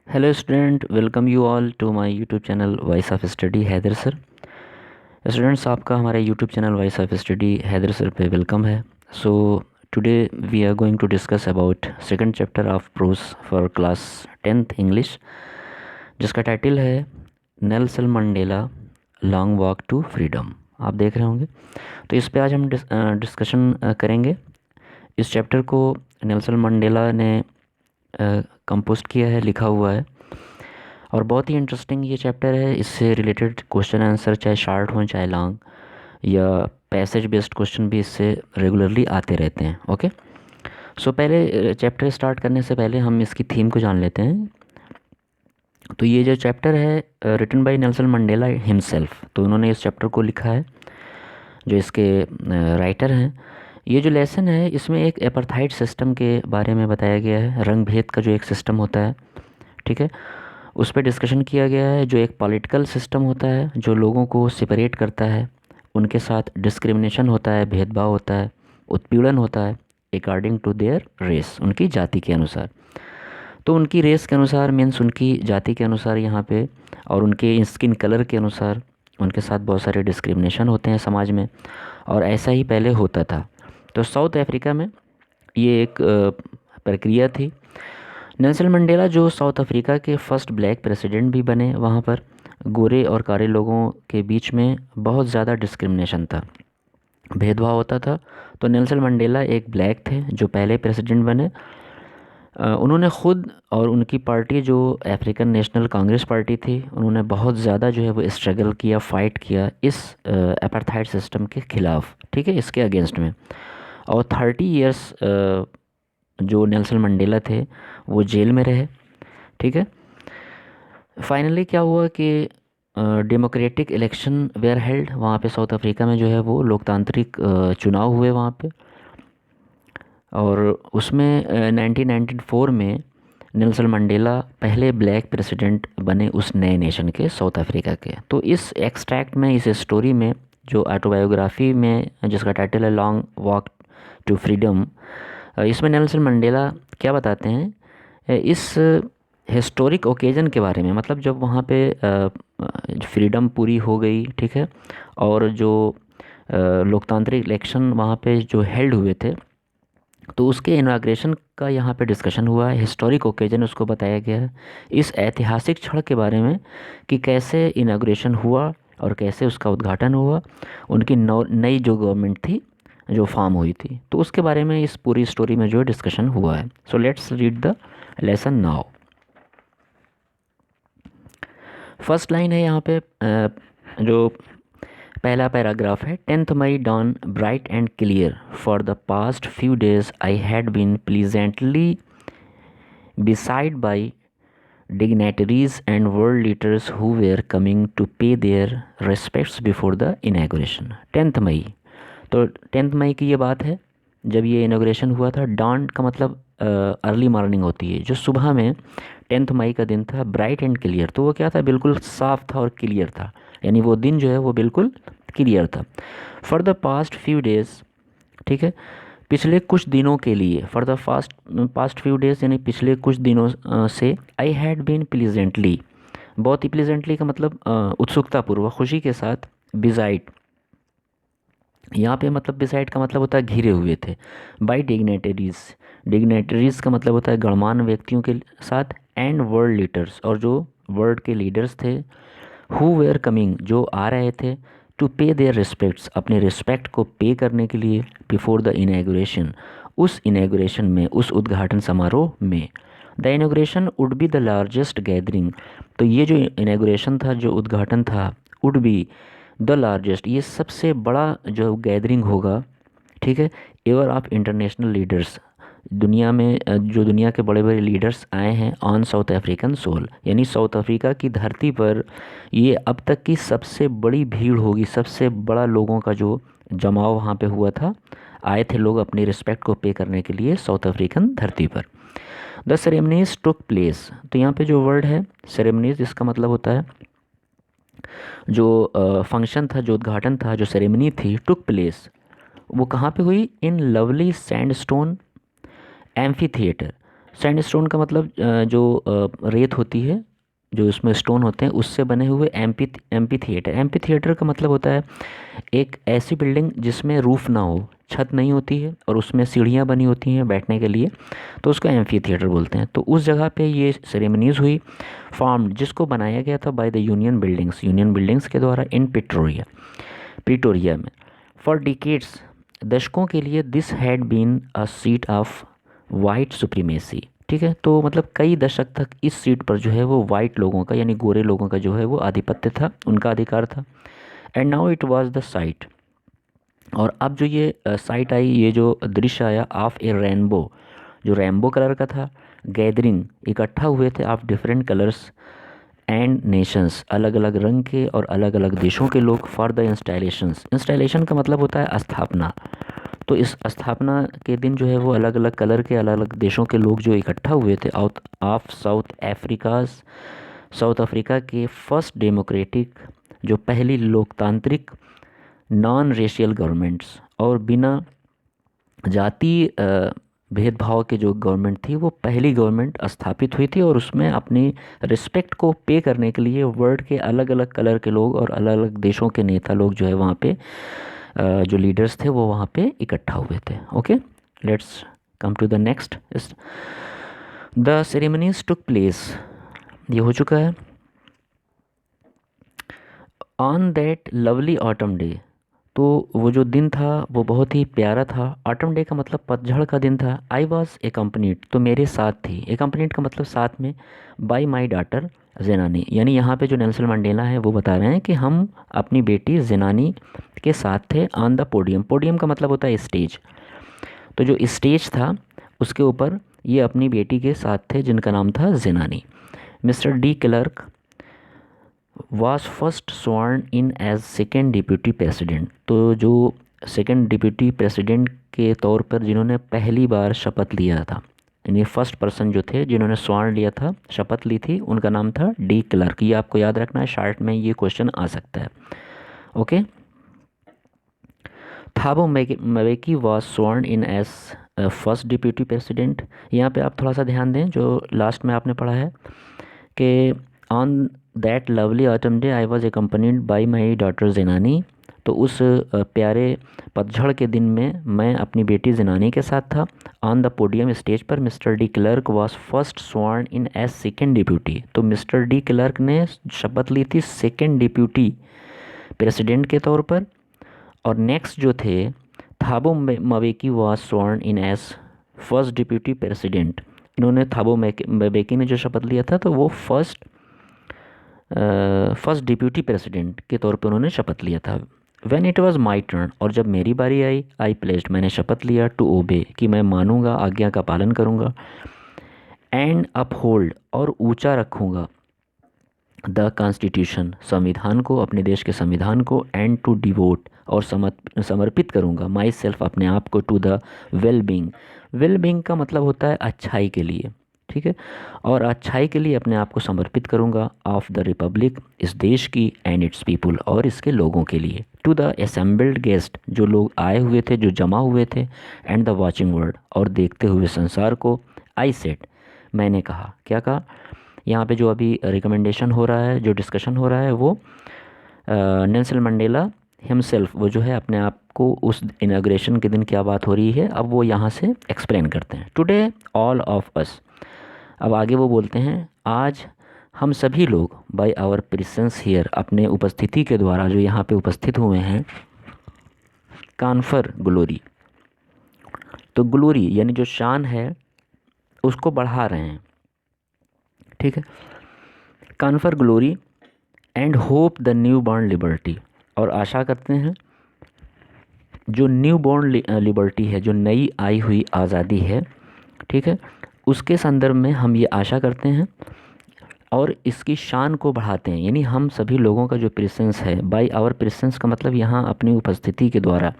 Hello student, welcome you all to my YouTube channel Voice of Study Haider sir. Students आपका हमारे YouTube channel Voice of Study Haider sir पे welcome है। So today we are going to discuss about second chapter of prose for class 10th English, जिसका title है Nelson Mandela Long Walk to Freedom. आप देख रहे होंगे। तो इस पे आज हम डिस्कशन करेंगे। इस चैप्टर को नेल्सन मंडेला ने कंपोज किया है, लिखा हुआ है, और बहुत ही इंटरेस्टिंग ये चैप्टर है। इससे रिलेटेड क्वेश्चन आंसर चाहे शार्ट हों चाहे लॉन्ग, या पैसेज बेस्ड क्वेश्चन भी इससे रेगुलरली आते रहते हैं। ओके, सो पहले चैप्टर स्टार्ट करने से पहले हम इसकी थीम को जान लेते हैं। तो ये जो चैप्टर है written by Nelson Mandela himself, तो उन्होंने इस चैप्टर को लिखा है, जो इसके राइटर हैं। ये जो लेसन है इसमें एक एपार्थाइड सिस्टम के बारे में बताया गया है, रंग भेद का जो एक सिस्टम होता है, ठीक है, उस पर डिस्कशन किया गया है। जो एक पॉलिटिकल सिस्टम होता है जो लोगों को सेपरेट करता है, उनके साथ डिस्क्रिमिनेशन होता है, भेदभाव होता है, उत्पीड़न होता है अकॉर्डिंग टू देयर रेस, उनकी जाति के अनुसार। तो उनकी रेस के अनुसार मीन्स उनकी जाति के अनुसार यहाँ पे, और उनके स्किन कलर के अनुसार उनके साथ बहुत सारे डिस्क्रिमिनेशन होते हैं समाज में, और ऐसा ही पहले होता था। तो साउथ अफ्रीका में ये एक प्रक्रिया थी। नेल्सन मंडेला जो साउथ अफ्रीका के फर्स्ट ब्लैक प्रेसिडेंट भी बने, वहाँ पर गोरे और काले लोगों के बीच में बहुत ज़्यादा डिस्क्रिमिनेशन था, भेदभाव होता था। तो नेल्सन मंडेला एक ब्लैक थे जो पहले प्रेसिडेंट बने। उन्होंने ख़ुद और उनकी पार्टी जो अफ्रीकन नेशनल कांग्रेस पार्टी थी, उन्होंने बहुत ज़्यादा जो है वो स्ट्रगल किया, फ़ाइट किया इस अपार्थाइड सिस्टम के ख़िलाफ़, ठीक है, इसके अगेंस्ट में। और 30 इयर्स जो नेल्सन मंडेला थे वो जेल में रहे, ठीक है। फाइनली क्या हुआ कि डेमोक्रेटिक इलेक्शन वेयर हेल्ड, वहाँ पे साउथ अफ्रीका में जो है वो लोकतांत्रिक चुनाव हुए वहाँ पे, और उसमें 1994 में नेल्सन मंडेला पहले ब्लैक प्रेसिडेंट बने उस नए नेशन के, साउथ अफ्रीका के। तो इस एक्सट्रैक्ट में, इस स्टोरी में, जो ऑटोबायोग्राफी में जिसका टाइटल है लॉन्ग वॉक टू फ्रीडम, इसमें नेल्सन मंडेला क्या बताते हैं इस हिस्टोरिक ओकेजन के बारे में, मतलब जब वहाँ पे फ्रीडम पूरी हो गई, ठीक है, और जो लोकतांत्रिक इलेक्शन वहाँ पे जो हेल्ड हुए थे, तो उसके इनाग्रेशन का यहाँ पे डिस्कशन हुआ है। हिस्टोरिक ओकेजन उसको बताया गया है, इस ऐतिहासिक क्षण के बारे में कि कैसे इनाग्रेशन हुआ और कैसे उसका उद्घाटन हुआ, उनकी नई जो गवर्नमेंट थी जो फॉर्म हुई थी, तो उसके बारे में इस पूरी स्टोरी में जो डिस्कशन हुआ है। So let's read the lesson now. First line है यहाँ पे, जो पहला पैराग्राफ है। 10th May dawn bright and clear, for the past few days I had been pleasantly beside by dignitaries and world leaders who were coming to pay their respects before the inauguration। 10th मई, तो 10th मई की ये बात है जब ये inauguration हुआ था। Don का मतलब अर्ली मॉर्निंग होती है, जो सुबह में 10th मई का दिन था। ब्राइट एंड क्लियर, तो वो क्या था, बिल्कुल साफ था और क्लियर था, यानी वो दिन जो है वो बिल्कुल क्लियर था। For the past few days, ठीक है, पिछले कुछ दिनों के लिए। For the past few days यानी पिछले कुछ दिनों से। आई हैड बीन प्लीजेंटली, बहुत ही प्लीजेंटली का मतलब उत्सुकतापूर्वक, खुशी के साथ। बिसाइड, यहाँ पे मतलब बिसाइड का मतलब होता है घिरे हुए थे। बाय डिग्नेटरीज, डिग्नेटरीज का मतलब होता है गणमान्य व्यक्तियों के साथ। एंड वर्ल्ड लीडर्स, और जो वर्ल्ड के लीडर्स थे। हु वेयर कमिंग, जो आ रहे थे। टू पे देयर रिस्पेक्ट्स, अपने रिस्पेक्ट को पे करने के लिए। बिफोर द इनैगुरेशन, उस इनैगुरेशन में, उस उद्घाटन समारोह में। The inauguration would be the largest gathering, तो ये जो इनैगुरेशन था, जो उद्घाटन था, वुड बी द लार्जेस्ट, ये सबसे बड़ा जो गैदरिंग होगा, ठीक है, एवर ऑफ इंटरनेशनल लीडर्स, दुनिया में जो दुनिया के बड़े बड़े लीडर्स आए हैं ऑन साउथ अफ्रीकन सोल, यानी साउथ अफ्रीका की धरती पर ये अब तक की सबसे बड़ी भीड़ होगी, सबसे बड़ा लोगों का जो जमाव वहाँ पे हुआ था। आए थे लोग अपनी रिस्पेक्ट को पे करने के लिए साउथ अफ्रीकन धरती पर। द सेरेमनीज टुक प्लेस, तो यहाँ पे जो वर्ड है सेरेमनीज, इसका मतलब होता है जो फंक्शन था, जो उद्घाटन था, जो सेरेमनी थी, टुक प्लेस, वो कहाँ पे हुई। In lovely sandstone amphitheatre, sandstone का मतलब जो रेत होती है, जो उसमें स्टोन होते हैं, उससे बने हुए एम्पी थिएटर। एम्पी थिएटर का मतलब होता है एक ऐसी बिल्डिंग जिसमें रूफ ना हो, छत नहीं होती है और उसमें सीढ़ियाँ बनी होती हैं बैठने के लिए, तो उसको एम्फी थिएटर बोलते हैं। तो उस जगह पे ये सेरेमनीज़ हुई, फॉर्म्ड, जिसको बनाया गया था बाय द यूनियन बिल्डिंग्स के द्वारा इन प्रिटोरिया में। फॉर डिकेड्स, दशकों के लिए, this had been a seat of white supremacy. ठीक है, तो मतलब कई दशक तक इस सीट पर जो है वो वाइट लोगों का, यानी गोरे लोगों का जो है वो आधिपत्य था, उनका अधिकार था। And now it was the site, और अब जो ये साइट आई, ये जो दृश्य आया, ऑफ ए रेनबो, जो रेनबो कलर का था, गैदरिंग, इकट्ठा हुए थे, of different colours and Nations, अलग अलग रंग के और अलग अलग देशों के लोग, फॉर द इंस्टॉलेशंस। इंस्टॉलेशन का मतलब होता है स्थापना। तो इस स्थापना के दिन जो है वो अलग अलग कलर के, अलग अलग देशों के लोग जो इकट्ठा हुए थे, आउट ऑफ साउथ अफ्रीका के फर्स्ट डेमोक्रेटिक, जो पहली लोकतांत्रिक नॉन रेशियल गवर्नमेंट्स, और बिना जाति भेदभाव के जो गवर्नमेंट थी, वो पहली गवर्नमेंट स्थापित हुई थी, और उसमें अपनी रिस्पेक्ट को पे करने के लिए वर्ल्ड के अलग अलग कलर के लोग और अलग अलग देशों के नेता लोग जो है वहाँ पे, जो लीडर्स थे वो वहाँ पे इकट्ठा हुए थे। Okay, let's come to the next. The ceremonies took place, ये हो चुका है। On that lovely autumn day, तो वो जो दिन था वो बहुत ही प्यारा था। ऑटम डे का मतलब पतझड़ का दिन था। आई वॉज एकम्पनीड, तो मेरे साथ थी, एकम्पनीड का मतलब साथ में, बाई माई डॉटर जेनानी, यानी यहाँ पे जो नेल्सन मंडेला है वो बता रहे हैं कि हम अपनी बेटी जेनानी के साथ थे। ऑन द पोडियम, पोडियम का मतलब होता है स्टेज, तो जो स्टेज था उसके ऊपर ये अपनी बेटी के साथ थे जिनका नाम था Zenani. Mister de Klerk was first sworn in as second deputy president, तो जो सेकेंड डिप्यूटी प्रेसिडेंट के तौर पर जिन्होंने पहली बार शपथ लिया था, यानी फर्स्ट पर्सन जो थे जिन्होंने स्वर्ण लिया था, शपथ ली थी, उनका नाम था डी क्लर्क। ये आपको याद रखना है, शार्ट में ये क्वेश्चन आ सकता है। ओके, थाबो मवेकी वॉज स्वर्ण इन एज फर्स्ट डिप्यूटी प्रेसिडेंट। यहाँ पे आप थोड़ा सा ध्यान दें, जो लास्ट में आपने पढ़ा है कि on that lovely autumn day I was accompanied by my daughter Zenani, तो उस प्यारे पतझड़ के दिन में मैं अपनी बेटी जेनानी के साथ था। ऑन द पोडियम, स्टेज पर, mister de clerk was first स्वर्ण इन एज सेकेंड डिप्यूटी, तो मिस्टर डी क्लर्क ने शपथ ली थी सेकेंड डिप्यूटी प्रेसिडेंट के तौर पर। और नेक्स्ट जो थे, थाबो मवेकी वॉज स्वर्ण इन एज फर्स्ट डिप्यूटी प्रेसिडेंट, इन्होंने थाबो मवेकी ने जो शपथ लिया था तो वो फर्स्ट डिप्यूटी प्रेसिडेंट के तौर पे उन्होंने शपथ लिया था। When it was my turn, और जब मेरी बारी आई, आई प्लेस्ड, मैंने शपथ लिया, टू ओबे, कि मैं मानूंगा, आज्ञा का पालन करूंगा, एंड अपहोल्ड, और ऊंचा रखूंगा, द कॉन्स्टिट्यूशन, संविधान को, अपने देश के संविधान को, एंड टू डिवोट, और समर्पित करूंगा, माई सेल्फ, अपने आप को, to the well being. Well being का मतलब होता है अच्छाई के लिए, ठीक है, और अच्छाई के लिए अपने आप को समर्पित करूंगा, ऑफ द रिपब्लिक, इस देश की, एंड इट्स पीपुल, और इसके लोगों के लिए, टू द असेंबल्ड गेस्ट, जो लोग आए हुए थे, जो जमा हुए थे, एंड द वॉचिंग वर्ल्ड, और देखते हुए संसार को, आई सेड, मैंने कहा, क्या कहा यहाँ पे, जो अभी रिकमेंडेशन हो रहा है, जो डिस्कशन हो रहा है, वो नेल्सन मंडेला हिमसेल्फ, वो जो है अपने आप को, उस इनाग्रेशन के दिन क्या बात हो रही है, अब वो यहाँ से एक्सप्लेन करते हैं। टुडे ऑल ऑफ अस, अब आगे वो बोलते हैं, आज हम सभी लोग, बाय आवर प्रेजेंस हियर, अपने उपस्थिति के द्वारा, जो यहाँ पे उपस्थित हुए हैं, कॉन्फर ग्लोरी, तो ग्लोरी यानी जो शान है उसको बढ़ा रहे हैं, ठीक है, confer glory and hope the new born liberty, और आशा करते हैं जो न्यू बॉर्न लिबर्टी है, जो नई आई हुई आज़ादी है, ठीक है, उसके संदर्भ में हम ये आशा करते हैं और इसकी शान को बढ़ाते हैं। यानी हम सभी लोगों का जो प्रेजेंस है, बाय आवर प्रेजेंस का मतलब यहाँ अपनी उपस्थिति के द्वारा,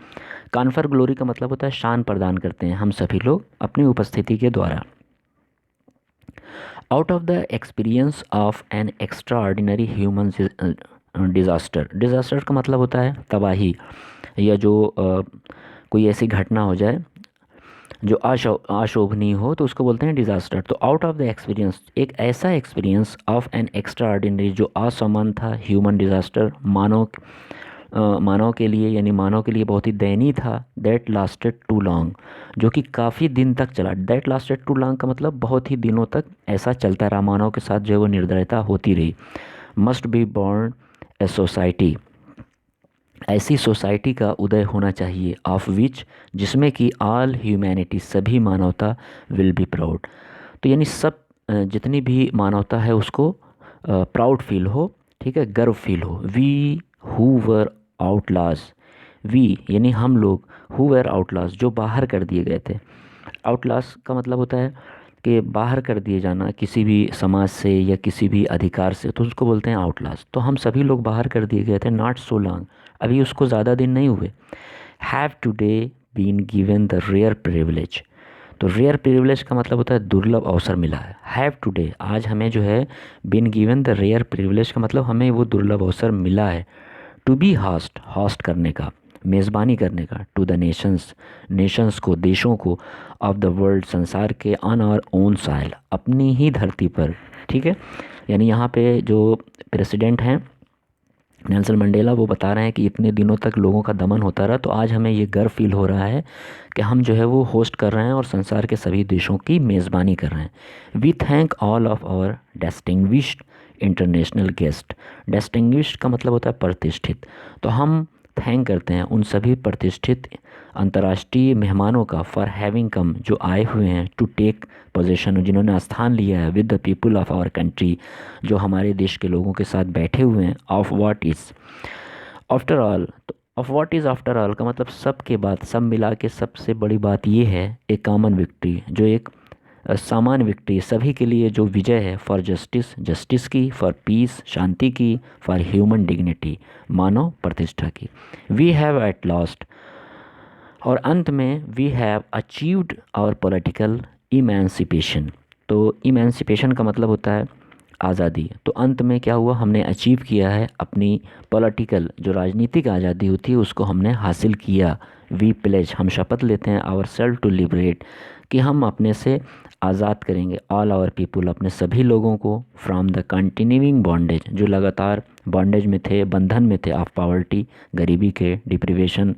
कॉन्फर ग्लोरी का मतलब होता है शान प्रदान करते हैं हम सभी लोग अपनी उपस्थिति के द्वारा। Out of the experience of an extra ordinary human disaster, disaster का मतलब होता है तबाही, या जो कोई ऐसी घटना हो जाए जो अशोभनीय हो तो उसको बोलते हैं डिज़ास्टर। तो आउट ऑफ द एक्सपीरियंस, एक ऐसा experience of an extra ordinary जो असामान्य था, ह्यूमन डिज़ास्टर, मानव के लिए, यानी मानव के लिए बहुत ही दयनीय था। दैट लास्टेड टू लॉन्ग, जो कि काफ़ी दिन तक चला। दैट लास्टेड टू लॉन्ग का मतलब बहुत ही दिनों तक ऐसा चलता रहा, मानव के साथ जो है वो निर्दयता होती रही। Must be born a society, ऐसी सोसाइटी का उदय होना चाहिए, ऑफ विच, जिसमें कि ऑल ह्यूमैनिटी, सभी मानवता, विल बी प्राउड। तो यानी सब जितनी भी मानवता है उसको प्राउड फील हो, ठीक है, गर्व फील हो। वी हु वर आउटलाज, वी यानी हम लोग, हु वर आउटलाज जो बाहर कर दिए गए थे। आउटलाज का मतलब होता है कि बाहर कर दिए जाना किसी भी समाज से या किसी भी अधिकार से, तो उसको बोलते हैं आउटलाज। तो हम सभी लोग बाहर कर दिए गए थे, नॉट सो लॉन्ग, अभी उसको ज़्यादा दिन नहीं हुए। Have today been given the rare privilege, तो रेयर प्रिविलेज का मतलब होता है दुर्लभ अवसर मिला है। हैव टुडे, आज हमें जो है, been given the rare privilege का मतलब हमें वो दुर्लभ अवसर मिला है। टू बी होस्ट, होस्ट करने का, मेज़बानी करने का। टू द नेशंस, नेशंस को, देशों को। ऑफ द वर्ल्ड, संसार के। ऑन आवर ओन सॉइल, अपनी ही धरती पर, ठीक है। यानी यहाँ पे जो प्रेसिडेंट हैं नेल्सन मंडेला, वो बता रहे हैं कि इतने दिनों तक लोगों का दमन होता रहा, तो आज हमें ये गर्व फील हो रहा है कि हम जो है वो होस्ट कर रहे हैं और संसार के सभी देशों की मेज़बानी कर रहे हैं। We thank all of our distinguished international guest. Distinguished का मतलब होता है प्रतिष्ठित, तो हम थैंक करते हैं उन सभी प्रतिष्ठित अंतर्राष्ट्रीय मेहमानों का, फॉर हैविंग कम, जो आए हुए हैं, टू टेक पोजीशन, जिन्होंने स्थान लिया है, with the people of our country, जो हमारे देश के लोगों के साथ बैठे हुए हैं। Of what is after all, तो of what is after all का मतलब सब के बाद, सब मिला के सबसे बड़ी बात ये है, एक कॉमन विक्ट्री, जो एक सामान्य विक्ट्री, सभी के लिए जो विजय है। फॉर जस्टिस, जस्टिस की। फॉर पीस, शांति की। फॉर ह्यूमन डिग्निटी, मानव प्रतिष्ठा की। वी हैव एट लास्ट, और अंत में, we have achieved our political emancipation. तो इमेंसिपेशन का मतलब होता है आज़ादी। तो अंत में क्या हुआ, हमने अचीव किया है अपनी पॉलिटिकल, जो राजनीतिक आज़ादी होती है उसको हमने हासिल किया। वी प्लेज, हम शपथ लेते हैं, आवर सेल्फ टू लिबरेट, कि हम अपने से आज़ाद करेंगे, ऑल आवर पीपुल, अपने सभी लोगों को, फ्रॉम द कंटिन्यूइंग बॉन्डेज, जो लगातार बॉन्डेज में थे, बंधन में थे, ऑफ पॉवर्टी, गरीबी के, डिप्रीवेशन,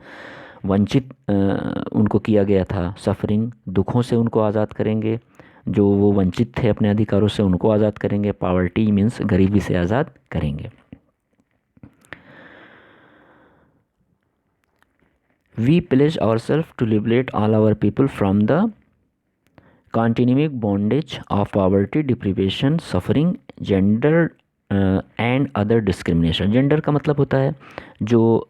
वंचित उनको किया गया था, सफरिंग, दुखों से उनको आज़ाद करेंगे, जो वो वंचित थे अपने अधिकारों से उनको आज़ाद करेंगे। पावर्टी मीन्स गरीबी से आज़ाद करेंगे। We pledge our self to liberate all our people from the continuing bondage of poverty, deprivation, suffering, gender and other discrimination. Gender का मतलब होता है जो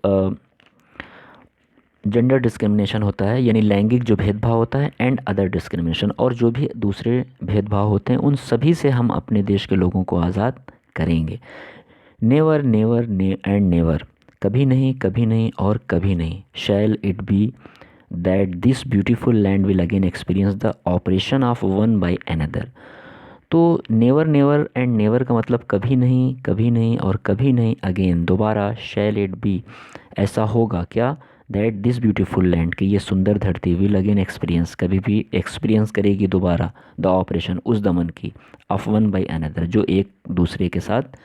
जेंडर डिस्क्रिमिनेशन होता है, यानी लैंगिक जो भेदभाव होता है, एंड अदर डिस्क्रिमिनेशन, और जो भी दूसरे भेदभाव होते हैं, उन सभी से हम अपने देश के लोगों को आज़ाद करेंगे। नेवर, नेवर एंड नेवर, कभी नहीं, कभी नहीं और कभी नहीं। Shall it be that this beautiful land will again experience the oppression of one by another. तो नेवर, नेवर एंड नेवर का मतलब कभी नहीं और कभी नहीं अगेन, दोबारा। शैल इट बी, ऐसा होगा क्या, दैट दिस ब्यूटीफुल लैंड, कि ये सुंदर धरती, विल अगेन एक्सपीरियंस, कभी भी एक्सपीरियंस करेगी दोबारा, द ऑपरेशन, उस दमन की, ऑफ वन बाय अनदर, जो एक दूसरे के साथ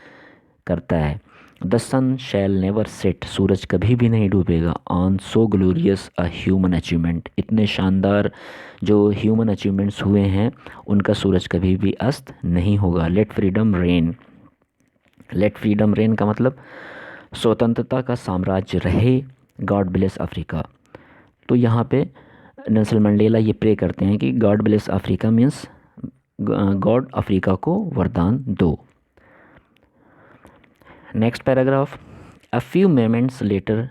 करता है। The sun shall never set, सूरज कभी भी नहीं डूबेगा, on so glorious a human achievement, इतने शानदार जो ह्यूमन अचीवमेंट्स हुए हैं उनका सूरज कभी भी अस्त नहीं होगा। Let freedom reign, let freedom reign का मतलब स्वतंत्रता का साम्राज्य रहे। गॉड ब्लेस अफ्रीका, तो यहाँ पे नेल्सन मंडेला ये प्रे करते हैं कि God bless Africa means God Africa को वरदान दो। Next paragraph, a few moments later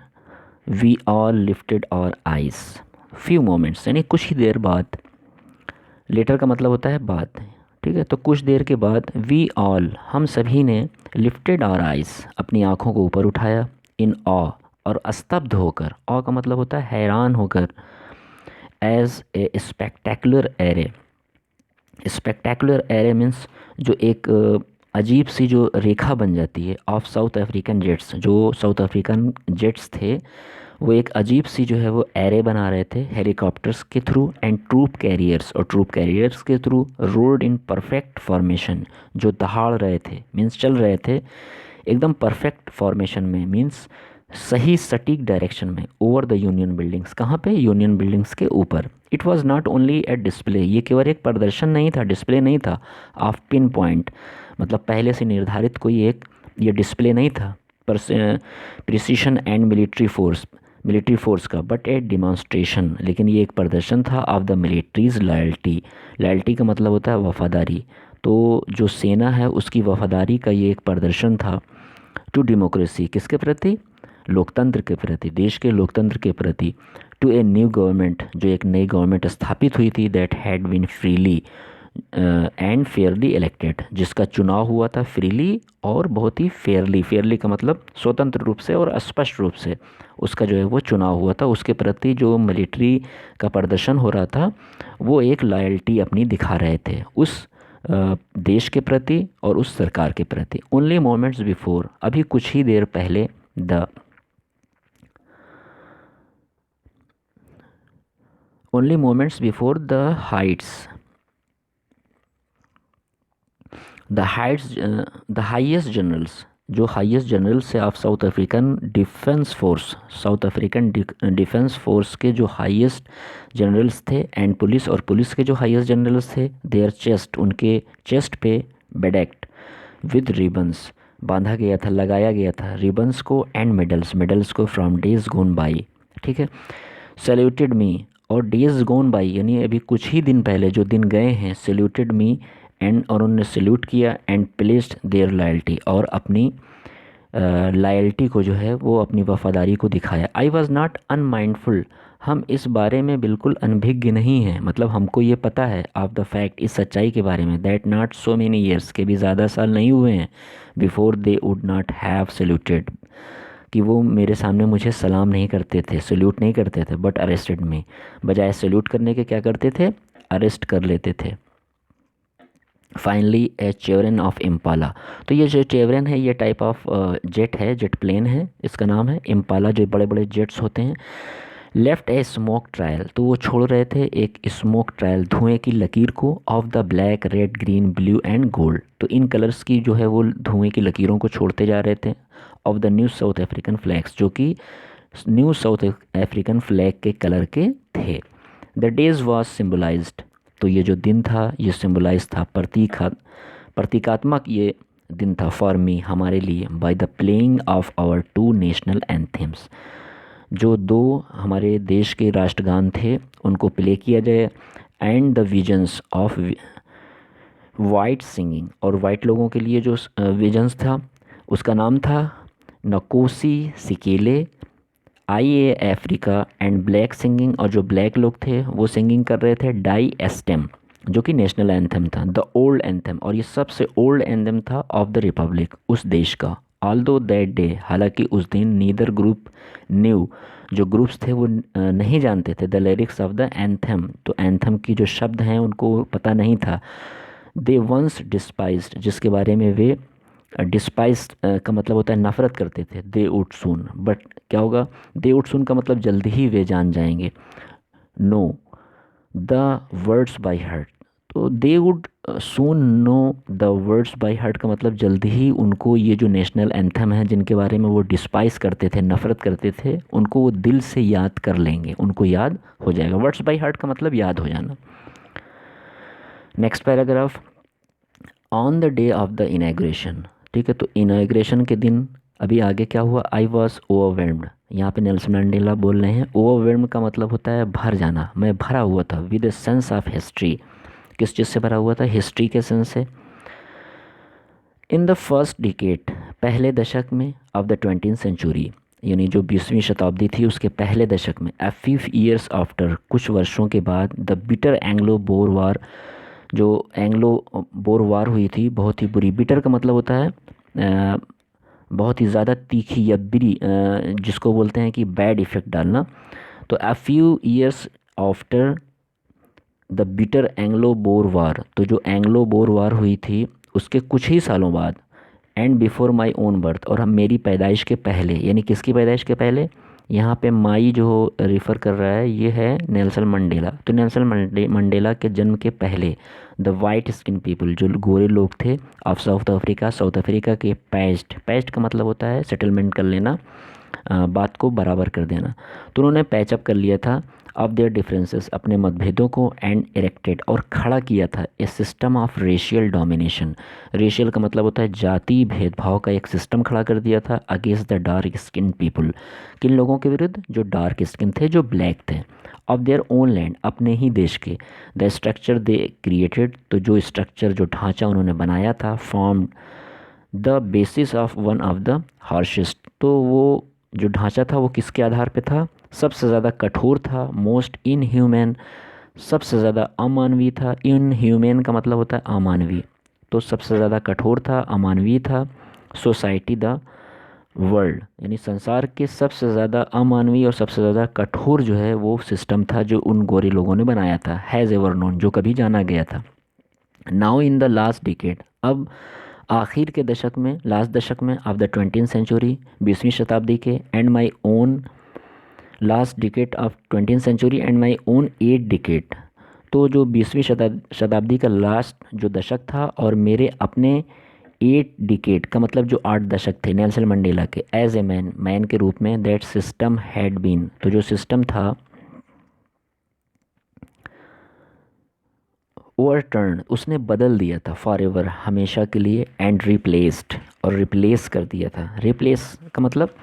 we all lifted our eyes. Few moments यानी कुछ ही देर बाद, लेटर का मतलब होता है बाद, ठीक है। तो कुछ देर के बाद, वी ऑल, हम सभी ने, लिफ्टेड आवर आइज, अपनी आँखों को ऊपर उठाया, इन ऑ, और स्तब्ध होकर, ऑ का मतलब होता है हैरान होकर, as a spectacular array. Spectacular array means जो एक अजीब सी जो रेखा बन जाती है, ऑफ साउथ अफ्रीकन जेट्स, जो साउथ अफ्रीकन जेट्स थे वो एक अजीब सी जो है वो एरे बना रहे थे हेलीकॉप्टर्स के थ्रू एंड ट्रूप कैरियर्स, और ट्रूप कैरियर्स के through road in perfect formation, जो दहाड़ रहे थे मीन्स चल रहे थे एकदम परफेक्ट फॉर्मेशन में, मीन्स सही सटीक डायरेक्शन में, ओवर द यूनियन बिल्डिंग्स। कहाँ पे? यूनियन बिल्डिंग्स के ऊपर। It was not only A display, ये केवल एक प्रदर्शन नहीं था, डिस्प्ले नहीं था ऑफ पिन पॉइंट, मतलब पहले से निर्धारित कोई एक ये डिस्प्ले नहीं था प्रिसीशन एंड मिलिट्री फोर्स का, बट ए डिमॉन्स्ट्रेशन, लेकिन ये एक प्रदर्शन था of the militaries loyalty. Loyalty का मतलब होता है वफादारी, तो जो सेना है उसकी वफादारी का ये एक प्रदर्शन था टू डेमोक्रेसी, किसके प्रति? लोकतंत्र के प्रति, देश के लोकतंत्र के प्रति। टू ए न्यू गवर्नमेंट, जो एक नई गवर्नमेंट स्थापित हुई थी, that had been freely and fairly elected, जिसका चुनाव हुआ था फ्रीली और बहुत ही फेयरली, फेयरली का मतलब स्वतंत्र रूप से और स्पष्ट रूप से उसका जो है वो चुनाव हुआ था। उसके प्रति जो मिलिट्री का प्रदर्शन हो रहा था वो एक लॉयल्टी अपनी दिखा रहे थे उस देश के प्रति और उस सरकार के प्रति। ओनली मोमेंट्स बिफोर, अभी कुछ ही देर पहले, the only moments before the Heights the highest generals, जो हाईएस्ट जनरल्स है of South African defence force, south African defence force के जो हाईएस्ट जनरल्स थे, एंड पुलिस, और पुलिस के जो हाईएस्ट जनरल्स थे, देयर चेस्ट, उनके चेस्ट पे बेडेक्ट विद रिबन्स, बांधा गया था, लगाया गया था रिबन्स को, एंड मेडल्स, मेडल्स को, फ्रॉम डेज गोन बाई, ठीक है। सैल्यूटेड मी, और डेज गोन बाई यानी अभी कुछ ही दिन पहले जो दिन गए हैं, सैल्यूटेड मी एंड, और उन्होंने सैल्यूट किया, एंड प्लेस्ड देयर लॉयल्टी, और अपनी लॉयल्टी को जो है वो अपनी वफादारी को दिखाया। आई वॉज नॉट अनमाइंडफुल, हम इस बारे में बिल्कुल अनभिज्ञ नहीं हैं, मतलब हमको ये पता है ऑफ द फैक्ट, इस सच्चाई के बारे में, that not so many years, के भी ज़्यादा साल नहीं हुए हैं, before they would not have saluted, कि वो मेरे सामने मुझे सलाम नहीं करते थे, सैल्यूट नहीं करते थे, बट अरेस्टेड मी, बजाय सैल्यूट करने के क्या करते थे? अरेस्ट कर लेते थे। फाइनली ए चेवरन ऑफ इम्पाला, तो ये जो चेवरन है ये टाइप ऑफ जेट है, जेट प्लेन है, इसका नाम है इम्पाला, जो बड़े बड़े जेट्स होते हैं। लेफ्ट ए स्मोक ट्रायल, तो वो छोड़ रहे थे एक स्मोक ट्रायल, धुएं की लकीर को, of the black red green blue and gold, तो इन कलर्स की जो है वो धुएं की लकीरों को छोड़ते जा रहे थे, of the new south African flags, जो कि न्यू साउथ अफ्रीकन फ्लैग के कलर के थे। द डेज वॉज सिम्बलाइज्ड, तो ये जो दिन था ये सिम्बलाइज था, प्रतीकात्मक ये दिन था, फॉर मी, हमारे लिए, by the playing of our two national anthems, जो दो हमारे देश के राष्ट्रगान थे उनको प्ले किया जाए, and the visions of white singing, और वाइट लोगों के लिए जो विजन्स था उसका नाम था Nkosi Sikelele, I a Africa, and black singing, और जो ब्लैक लोग थे वो सिंगिंग कर रहे थे डाई एस्टेम, जो कि नेशनल एंथम था, द ओल्ड एंथम, और ये सबसे ओल्ड एंथम था ऑफ द रिपब्लिक, उस देश का। ऑल्दो दैट डे, हालांकि उस दिन, नीदर ग्रुप न्यू, जो ग्रुप्स थे वो नहीं जानते थे the lyrics of the anthem, तो एंथम की जो शब्द हैं उनको पता नहीं था। दे वंस डिस्पाइज्ड, जिसके बारे में वे डिस्पाइज्ड का मतलब होता है नफ़रत करते थे, दे वुड सून, बट क्या होगा? दे वुड सून का मतलब जल्दी ही वे जान जाएंगे। Know the words by heart, तो they would soon know the words by heart का मतलब जल्दी ही उनको ये जो नेशनल एंथम है जिनके बारे में वो डिस्पाइस करते थे, नफ़रत करते थे, उनको वो दिल से याद कर लेंगे, उनको याद हो जाएगा। वर्ड्स बाय हार्ट का मतलब याद हो जाना। Next paragraph, on the day of the inauguration, ठीक है, तो इनॉग्रेशन के दिन अभी आगे क्या हुआ? आई वॉज ओवरवेल्म्ड, यहाँ पे नेल्सन मंडेला बोल रहे हैं, ओवरवेल्म्ड का मतलब होता है भर जाना, मैं भरा हुआ था, with a sense of history, किस चीज़ से भरा हुआ था? हिस्ट्री के सेंस से। इन द फर्स्ट डिकेड, पहले दशक में, ऑफ द 20th सेंचुरी, यानी जो 20वीं शताब्दी थी उसके पहले दशक में, a few years after, कुछ वर्षों के बाद, द बिटर एंग्लो बोर वार, जो एंग्लो बोर वार हुई थी, बहुत ही बुरी, बिटर का मतलब होता है बहुत ही ज़्यादा तीखी या बुरी, जिसको बोलते हैं कि बैड इफ़ेक्ट डालना, तो a few years after the bitter Anglo Boer war, तो जो एंग्लो बोर वार हुई थी उसके कुछ ही सालों बाद, and before my own birth, और हम मेरी पैदाइश के पहले, यानी किसकी पैदाइश के पहले? यहाँ पे माई जो रिफ़र कर रहा है ये है नेल्सन मंडेला। तो नेल्सन मंडेला के जन्म के पहले द वाइट स्किन पीपल, जो गोरे लोग थे ऑफ साउथ अफ्रीका के पैस्ट का मतलब होता है सेटलमेंट कर लेना, बात को बराबर कर देना। तो उन्होंने पैचअप कर लिया था ऑफ देयर डिफरेंसेस, अपने मतभेदों को, एंड इरेक्टेड और खड़ा किया था a system of racial domination. Racial का मतलब होता है जाति भेदभाव का एक सिस्टम खड़ा कर दिया था against the dark skin people, किन लोगों के विरुद्ध, जो डार्क स्किन थे, जो ब्लैक थे, ऑफ देयर ओन लैंड, अपने ही देश के। द स्ट्रक्चर दे क्रिएटेड, तो जो स्ट्रक्चर, जो ढांचा उन्होंने बनाया था, form the basis of one of the harshest, तो वो जो ढांचा था वो किसके आधार पे था, सबसे ज़्यादा कठोर था, मोस्ट इनह्यूमन, सबसे ज़्यादा अमानवीय था। इनह्यूमन का मतलब होता है अमानवीय, तो सबसे ज़्यादा कठोर था, अमानवीय था। सोसाइटी द वर्ल्ड, यानी संसार के सबसे ज़्यादा अमानवीय और सबसे ज़्यादा कठोर जो है वो सिस्टम था जो उन गोरे लोगों ने बनाया था, हैज़ एवर नोन, जो कभी जाना गया था। Now in the last decade, अब आखिर के दशक में, लास्ट दशक में ऑफ द 20th सेंचुरी, 20वीं शताब्दी के, and my own last decade of 20th century and my own 8 decade, तो जो 20वीं शताब्दी का लास्ट जो दशक था और मेरे अपने 8 डिकेड का मतलब जो 8 दशक थे नेल्सन मंडेला के, एज ए मैन के रूप में, दैट सिस्टम हैड बीन, तो जो सिस्टम था ओवरटर्न, उसने बदल दिया था, फॉर एवर, हमेशा के लिए, एंड रिप्लेस्ड, और रिप्लेस कर दिया था। रिप्लेस का मतलब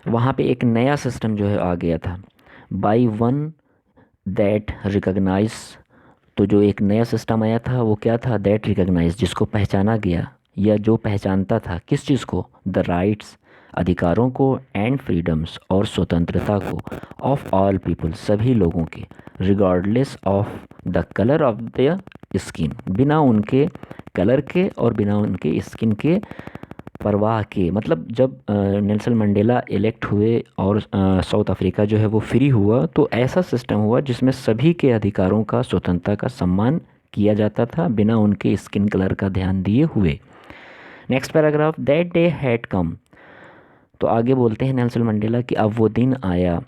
वहाँ पे एक नया सिस्टम जो है आ गया था, बाई वन दैट रिकग्नाइज, तो जो एक नया सिस्टम आया था वो क्या था, दैट रिकग्नाइज, जिसको पहचाना गया या जो पहचानता था किस चीज़ को, द राइट्स, अधिकारों को, एंड फ्रीडम्स, और स्वतंत्रता को, ऑफ ऑल पीपल, सभी लोगों के, regardless of the colour of the skin, बिना उनके कलर के और बिना उनके स्किन के परवाह के। मतलब जब नेल्सन मंडेला इलेक्ट हुए और साउथ अफ्रीका जो है वो फ्री हुआ, तो ऐसा सिस्टम हुआ जिसमें सभी के अधिकारों का, स्वतंत्रता का सम्मान किया जाता था बिना उनके स्किन कलर का ध्यान दिए हुए। Next paragraph, that day had come, तो आगे बोलते हैं नेल्सन मंडेला कि अब वो दिन आया,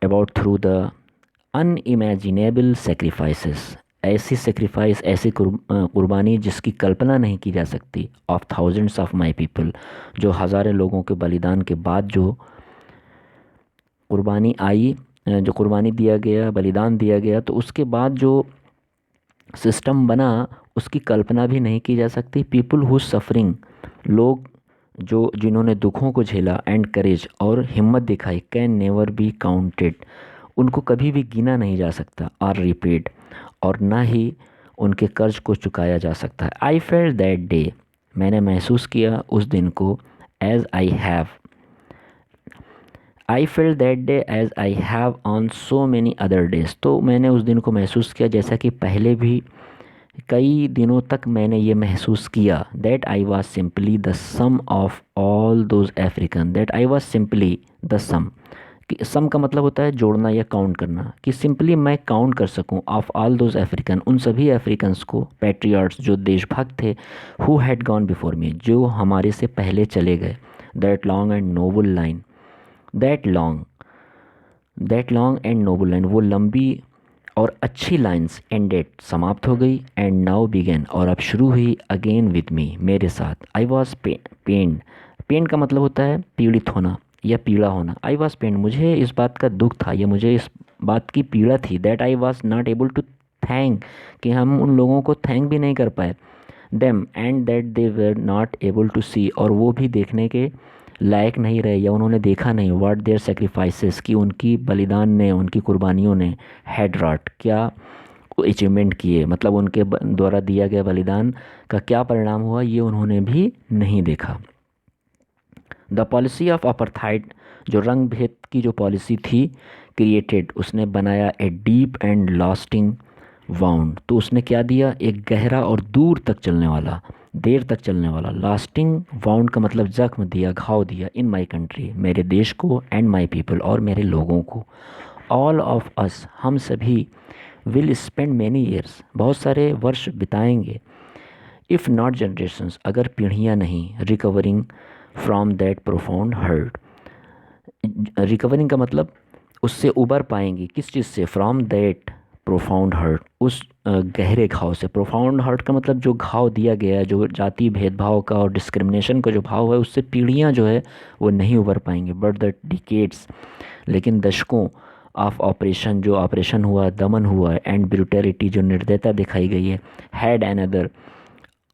about through the unimaginable sacrifices, ऐसी सेक्रीफाइस, ऐसी कुर्बानी जिसकी कल्पना नहीं की जा सकती, of thousands of my people, जो हज़ारों लोगों के बलिदान के बाद जो कुर्बानी आई, जो कुर्बानी दिया गया, बलिदान दिया गया, तो उसके बाद जो सिस्टम बना उसकी कल्पना भी नहीं की जा सकती। पीपल हु सफरिंग, लोग जो जिन्होंने दुखों को झेला, एंड करेज, और हिम्मत दिखाई, कैन नेवर बी काउंटेड, उनको कभी भी गिना नहीं जा सकता, आर रिपेड, और ना ही उनके कर्ज को चुकाया जा सकता है। आई फेल्ट दैट डे, मैंने महसूस किया उस दिन को, as I felt that day as I have on so many other days, तो मैंने उस दिन को महसूस किया जैसा कि पहले भी कई दिनों तक मैंने ये महसूस किया, that I was simply the sum of all those African, that I was simply the sum, कि सम का मतलब होता है जोड़ना या काउंट करना, कि सिंपली मैं काउंट कर सकूं, ऑफ ऑल दोज अफ्रीकन, उन सभी अफ्रीकन्स को, पैट्रियट्स, जो देशभक्त थे, who had gone before me, जो हमारे से पहले चले गए, that long and noble line, that long and noble line, वो लंबी और अच्छी लाइंस, एंडेड, समाप्त हो गई, एंड नाउ बिगेन, और अब शुरू हुई, अगेन विद मी, मेरे साथ। आई वॉज पेन्ड, पेन का मतलब होता है पीड़ित होना या पीड़ा होना। आई वॉज पेन्ड, मुझे इस बात का दुख था या मुझे इस बात की पीड़ा थी, that I was not able to thank, कि हम उन लोगों को थैंक भी नहीं कर पाए, them, and that they were not able to see, और वो भी देखने के लायक नहीं रहे या उन्होंने देखा नहीं, व्हाट देयर सेक्रीफाइसेस, कि उनकी बलिदान ने, उनकी कुर्बानियों ने, हैड रॉट, क्या अचीवमेंट किए, मतलब उनके द्वारा दिया गया बलिदान का क्या परिणाम हुआ, ये उन्होंने भी नहीं देखा। द पॉलिसी ऑफ अपार्थाइड, जो रंग भेद की जो पॉलिसी थी, क्रिएटेड, उसने बनाया a deep and lasting wound, तो उसने क्या दिया, एक गहरा और दूर तक चलने वाला, देर तक चलने वाला, लास्टिंग वाउंड का मतलब जख्म दिया, घाव दिया, इन माई कंट्री, मेरे देश को, एंड माई पीपल, और मेरे लोगों को, ऑल ऑफ अस, हम सभी, विल स्पेंड मैनी ईयर्स, बहुत सारे वर्ष बिताएंगे, इफ़ नॉट जनरेशंस, अगर पीढ़ियाँ नहीं, recovering from that profound hurt, recovering का मतलब उससे उबर पाएंगी, किस चीज़ से? फ्रॉम दैट प्रोफाउंड हर्ट, उस गहरे घाव से। प्रोफाउंड हर्ट का मतलब जो घाव दिया गया है, जो जाति भेदभाव का और डिस्क्रिमिनेशन का जो भाव है, उससे पीढ़ियाँ जो है वो नहीं उबर पाएंगे। बट द डिकेड्स, लेकिन दशकों ऑफ ऑपरेशन, जो ऑपरेशन हुआ, दमन हुआ, एंड ब्रूटैलिटी, जो निर्दयता दिखाई गई है, हैड अनदर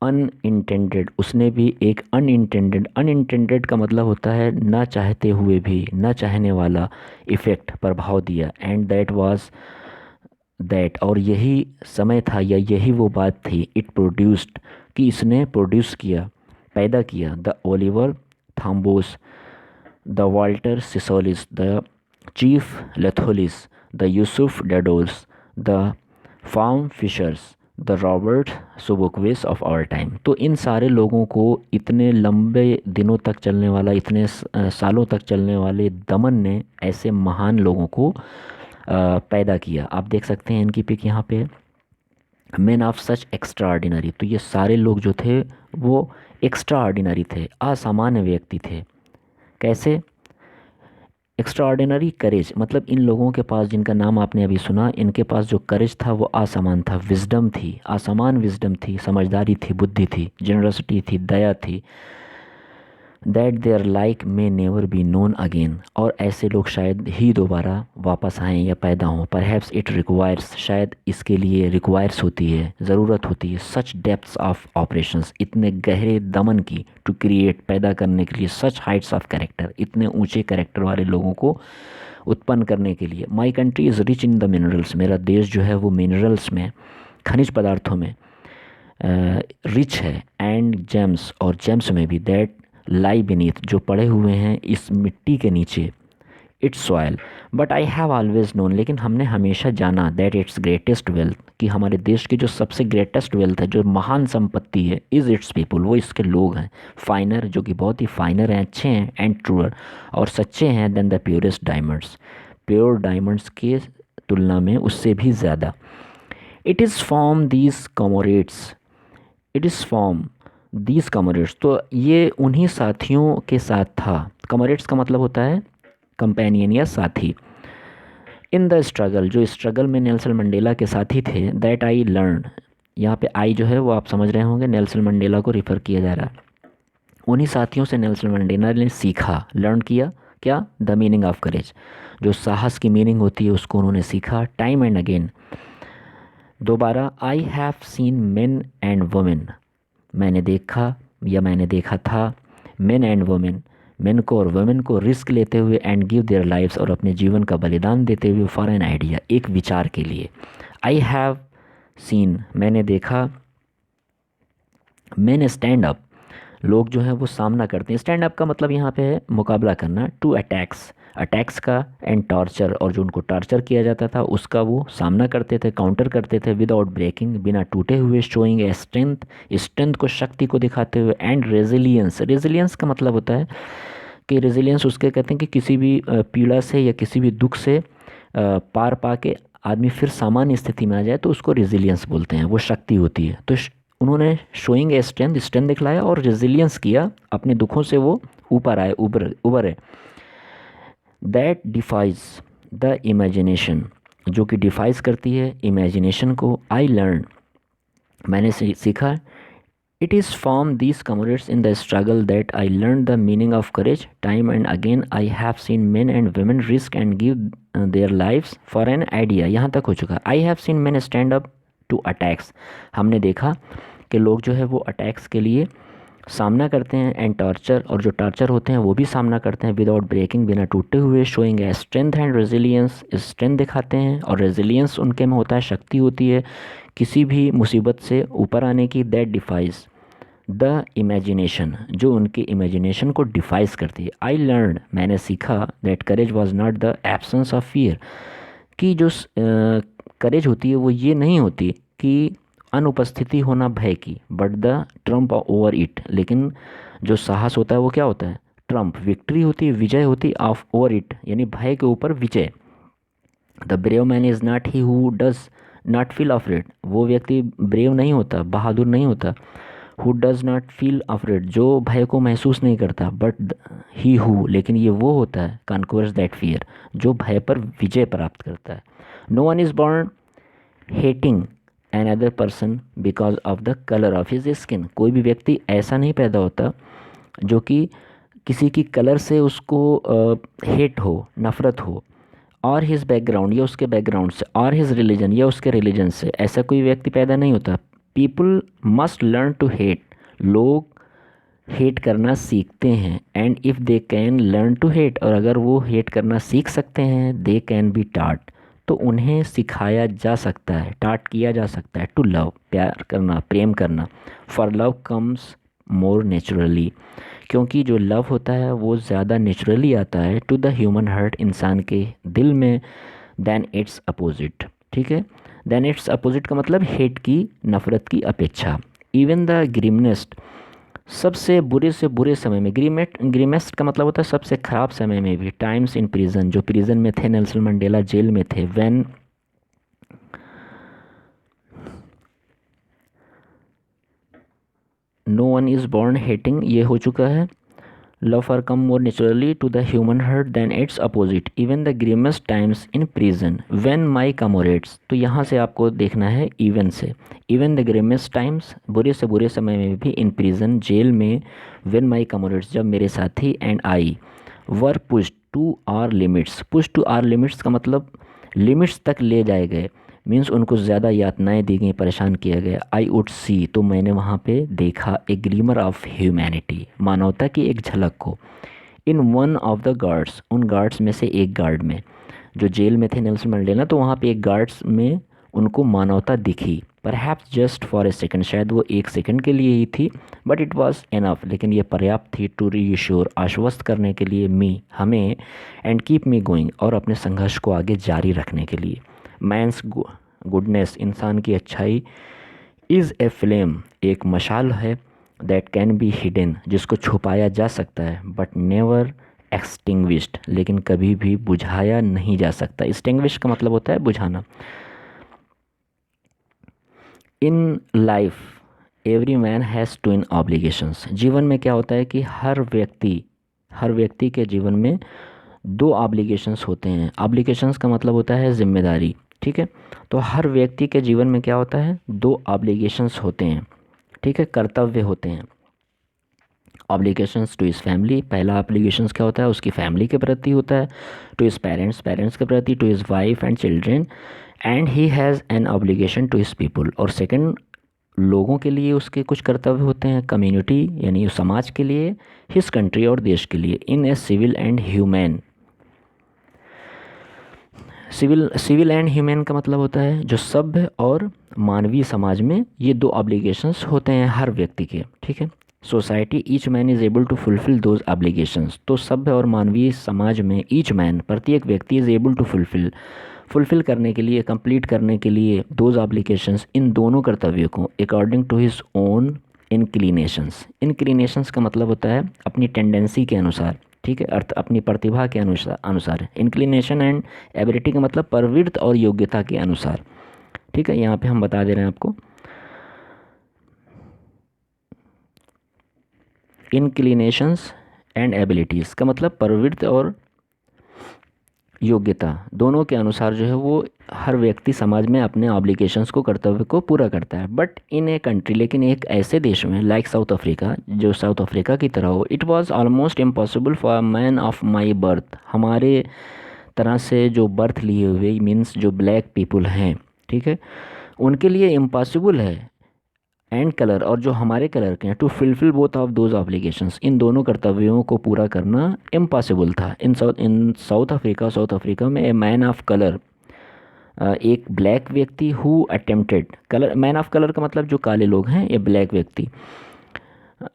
अनइंटेंडेड, उसने भी एक अनइंटेंडेड, अनइंटेंडेड का मतलब होता है ना चाहते हुए भी, ना चाहने वाला इफ़ेक्ट, प्रभाव दिया। एंड दैट वाज दैट, और यही समय था या यही वो बात थी, इट प्रोड्यूस्ड, कि इसने प्रोड्यूस किया, पैदा किया, the Oliver Tambos, the Walter Sisulus, the Chief Luthulis, the Yusuf Dadoos, the Bram Fischers, the Robert Sobukwes of our time. तो इन सारे लोगों को, इतने लंबे दिनों तक चलने वाला, इतने सालों तक चलने वाले दमन ने ऐसे महान लोगों को पैदा किया। आप देख सकते हैं इनकी पिक यहाँ पे, man of such extra ordinary. तो ये सारे लोग जो थे वो एक्स्ट्रा ऑर्डिनरी थे, असामान्य व्यक्ति थे। कैसे? एक्स्ट्रा ऑर्डिनरी करेज, मतलब इन लोगों के पास, जिनका नाम आपने अभी सुना, इनके पास जो करेज था वो असामान्य था। विजडम थी, असामान्य विजडम थी, समझदारी थी, बुद्धि थी, जेनरसिटी थी, दया थी। That there like may never be known again, और ऐसे लोग शायद ही दोबारा वापस आएँ या पैदा हों। परहैप्स इट रिक्वायर्स, शायद इसके लिए रिक्वायर्स होती है, ज़रूरत होती है, सच डेप्थ्स ऑफ ऑपरेशंस, इतने गहरे दमन की, टू क्रिएट, पैदा करने के लिए, सच हाइट्स ऑफ कैरेक्टर, इतने ऊंचे कैरेक्टर वाले लोगों को उत्पन्न करने के लिए। My country is rich in the minerals, मेरा देश जो है वो मिनरल्स में, खनिज पदार्थों में रिच है। एंड जेम्स, और जेम्स में भी, दैट लाई बीनीथ, जो पड़े हुए हैं इस मिट्टी के नीचे, it's soil. But I have always known, लेकिन हमने हमेशा जाना, दैट इट्स ग्रेटेस्ट वेल्थ, कि हमारे देश की जो सबसे ग्रेटेस्ट वेल्थ है, जो महान संपत्ति है, इज़ इट्स पीपुल, वो इसके लोग हैं। फाइनर, जो कि बहुत ही फाइनर हैं, अच्छे हैं, एंड ट्रूअर, और सच्चे हैं, then the purest diamonds, pure diamonds के तुलना में उससे भी ज़्यादा। It is from these comrades, it is from these comrades, तो ये उन्हीं साथियों के साथ था। कमरेट्स का मतलब होता है कंपेनियन या साथी। इन द स्ट्रगल, जो स्ट्रगल में नेल्सन मंडेला के साथी थे, दैट आई लर्न, यहाँ पे आई जो है वो आप समझ रहे होंगे, नेल्सन मंडेला को रिफ़र किया जा रहा है। उन्हीं साथियों से नेल्सन मंडेला ने सीखा, लर्न किया, क्या? द मीनिंग ऑफ करेज, जो साहस की मीनिंग होती है उसको उन्होंने सीखा। टाइम एंड अगेन, दोबारा, आई have seen men and women, मैंने देखा या मैंने देखा था, मेन एंड वुमेन, मेन को और वुमेन को रिस्क लेते हुए, एंड गिव देयर लाइव्स, और अपने जीवन का बलिदान देते हुए, फॉर एन आइडिया, एक विचार के लिए। आई हैव सीन, मैंने देखा, मैन स्टैंड अप, लोग जो है वो सामना करते हैं। स्टैंड अप का मतलब यहाँ पे है मुकाबला करना, टू अटैक्स, अटैक्स का, एंड टॉर्चर, और जो उनको टॉर्चर किया जाता था उसका वो सामना करते थे, काउंटर करते थे, विदाउट ब्रेकिंग, बिना टूटे हुए, शोइंग ए स्ट्रेंथ, स्ट्रेंथ को, शक्ति को दिखाते हुए, एंड रेजिलियंस, रेजिलियंस का मतलब होता है कि रेजिलियंस उसके कहते हैं कि किसी भी पीड़ा से या किसी भी दुख से पार पा के आदमी फिर सामान्य स्थिति में आ जाए, तो उसको रेजिलियंस बोलते हैं, वो शक्ति होती है। तो उन्होंने शोइंग ए स्ट्रेंथ, स्ट्रेंथ दिखलाया और रेजिलियंस किया, अपने दुखों से वो ऊपर आए, उभरे। दैट डिफाइज द इमेजिनेशन, जो कि डिफाइज करती है इमेजिनेशन को। आई लर्न, मैंने सीखा। It is from these comrades in the struggle that I learn the meaning of courage. Time and again I have seen men and women risk and give their lives for an idea. यहाँ तक हो चुका। I have seen men stand up to attacks, हमने देखा कि लोग जो है वो अटैक्स के लिए सामना करते हैं, एंड टॉर्चर, और जो टॉर्चर होते हैं वो भी सामना करते हैं, विदाउट ब्रेकिंग, बिना टूटे हुए, showing a strength and resilience, strength दिखाते हैं, और रेजिलियंस उनके में होता है, शक्ति होती है किसी भी मुसीबत से ऊपर आने की। दैट डिफाइज द इमेजिनेशन, जो उनके इमेजिनेशन को डिफाइज करती है। आई लर्न, मैंने सीखा, that courage was not the absence of fear, कि जो करेज होती है वो ये नहीं होती कि अनुपस्थिति होना भय की, but the Trump over it, लेकिन जो साहस होता है वो क्या होता है? ट्रम्प, विक्ट्री होती है, विजय होती है, ऑफ ओवर इट, यानी भय के ऊपर विजय। The brave man is not he who does not feel afraid, वो व्यक्ति ब्रेव नहीं होता, बहादुर नहीं होता, who does not feel afraid, जो भय को महसूस नहीं करता, बट ही हु, लेकिन ये वो होता है, कॉन्क्वर्स दैट फियर, जो भय पर विजय प्राप्त करता है। No one is born hating another person because of the colour of his skin, कोई भी व्यक्ति ऐसा नहीं पैदा होता जो कि किसी की कलर से उसको हेट हो, नफ़रत हो, और हिज बैकग्राउंड या उसके बैकग्राउंड से, और हिज रिलीजन या उसके रिलीजन से, ऐसा कोई व्यक्ति पैदा नहीं होता। People must learn to hate, लोग हेट करना सीखते हैं। And if they can learn to hate, और अगर वो हेट करना सीख सकते हैं, दे कैन बी टाट, तो उन्हें सिखाया जा सकता है, टाट किया जा सकता है। टू लव, प्यार करना, प्रेम करना। For love comes more naturally, क्योंकि जो लव होता है वो ज़्यादा नेचुरली आता है टू द ह्यूमन हार्ट, इंसान के दिल में, दैन इट्स अपोजिट। ठीक है, दैन इट्स अपोजिट का मतलब हेट की, नफ़रत की अपेक्षा। इवन द ग्रीमनेस्ट, सबसे बुरे से बुरे समय में, ग्रीमेस्ट का मतलब होता है सबसे ख़राब समय में भी, टाइम्स इन प्रिजन, जो प्रिजन में थे, नेल्सन मंडेला जेल में थे, when no one is born hating, ये हो चुका है। Love are come more naturally to the human heart than its opposite, even the grimmest times in prison when my comrades, तो यहाँ से आपको देखना है इवन से, इवन द ग्रीमेस्ट टाइम्स, बुरे से बुरे समय में भी, इन प्रिजन, जेल में, व्हेन माई कमोरेट्स, जब मेरे साथी, and I were pushed to our limits, push to our limits का मतलब लिमिट्स तक ले जाए गए, मीन्स उनको ज़्यादा यातनाएं दी गई, परेशान किया गया। आई वुड सी, तो मैंने वहाँ पे देखा, ए ग्लीमर ऑफ ह्यूमैनिटी, मानवता की एक झलक को, in one of the guards, उन गार्ड्स में से एक गार्ड में, जो जेल में थे नेल्सन मंडेला, तो वहाँ पे एक गार्ड्स में उनको मानवता दिखी। Perhaps just for a second, शायद वो एक सेकंड के लिए ही थी, बट इट वॉज एनफ, लेकिन ये पर्याप्त थी, टू रीश्योर, आश्वस्त करने के लिए, मी, हमें, एंड कीप मी गोइंग, और अपने संघर्ष को आगे जारी रखने के लिए। मैंस गुडनेस, इंसान की अच्छाई, इज़ ए फ्लेम, एक मशाल है, दैट कैन बी हिडन, जिसको छुपाया जा सकता है, बट नेवर एक्सटिंग्विश्ड, लेकिन कभी भी बुझाया नहीं जा सकता। एक्सटिंग्विश का मतलब होता है बुझाना। In life every man has twin obligations, जीवन में क्या होता है कि हर व्यक्ति के जीवन में दो ऑब्लिगेशंस होते हैं। ऑब्लिगेशंस का मतलब होता है जिम्मेदारी। ठीक है, तो हर व्यक्ति के जीवन में क्या होता है, दो ऑब्लिगेशंस होते हैं। ठीक है, कर्तव्य होते हैं। ऑब्लिगेशंस टू हिज फैमिली, पहला ऑब्लिगेशंस क्या होता है, उसकी फैमिली के प्रति होता है। टू हिज पेरेंट्स के प्रति, to his wife and children, and he has an obligation to his people, और सेकंड, लोगों के लिए उसके कुछ कर्तव्य होते हैं, कम्युनिटी यानी समाज के लिए, हिज कंट्री और देश के लिए, in a civil and humane. Civil and humane का मतलब होता है जो सभ्य और मानवीय समाज में, ये दो ऑब्लिगेशंस होते हैं हर व्यक्ति के। ठीक है, society, each man is able to fulfil those obligations, तो सभ्य और मानवीय समाज में ईच मैन, प्रत्येक व्यक्ति, इज़ एबल टू फुलफिल करने के लिए, कंप्लीट करने के लिए, दोज ऑब्लिगेशंस, इन दोनों कर्तव्यों को, according to his own inclinations. Inclinations का मतलब होता है अपनी टेंडेंसी के अनुसार। ठीक है, अर्थ अपनी प्रतिभा के अनुसार। इंक्लिनेशन एंड एबिलिटी का मतलब प्रवृत्ति और योग्यता के अनुसार। ठीक है, यहाँ पे हम बता दे रहे हैं आपको, इंक्लिनेशंस एंड एबिलिटीज़ का मतलब प्रवृत्ति और योग्यता दोनों के अनुसार जो है वो हर व्यक्ति समाज में अपने ऑब्लिगेशंस को, कर्तव्य को पूरा करता है। बट इन ए कंट्री, लेकिन एक ऐसे देश में, लाइक साउथ अफ्रीका, जो साउथ अफ्रीका की तरह हो, it was almost impossible for a man of my birth, हमारे तरह से जो बर्थ लिए हुए, मीन्स जो ब्लैक पीपल हैं, ठीक है, उनके लिए इम्पॉसिबल है, एंड कलर, और जो हमारे कलर के हैं, to fulfil both of those obligations, इन दोनों कर्तव्यों को पूरा करना इम्पॉसिबल था। इन साउथ अफ्रीका में ए मैन ऑफ कलर, एक ब्लैक व्यक्ति, who attempted, colour, man of colour का मतलब जो काले लोग हैं, ये ब्लैक व्यक्ति,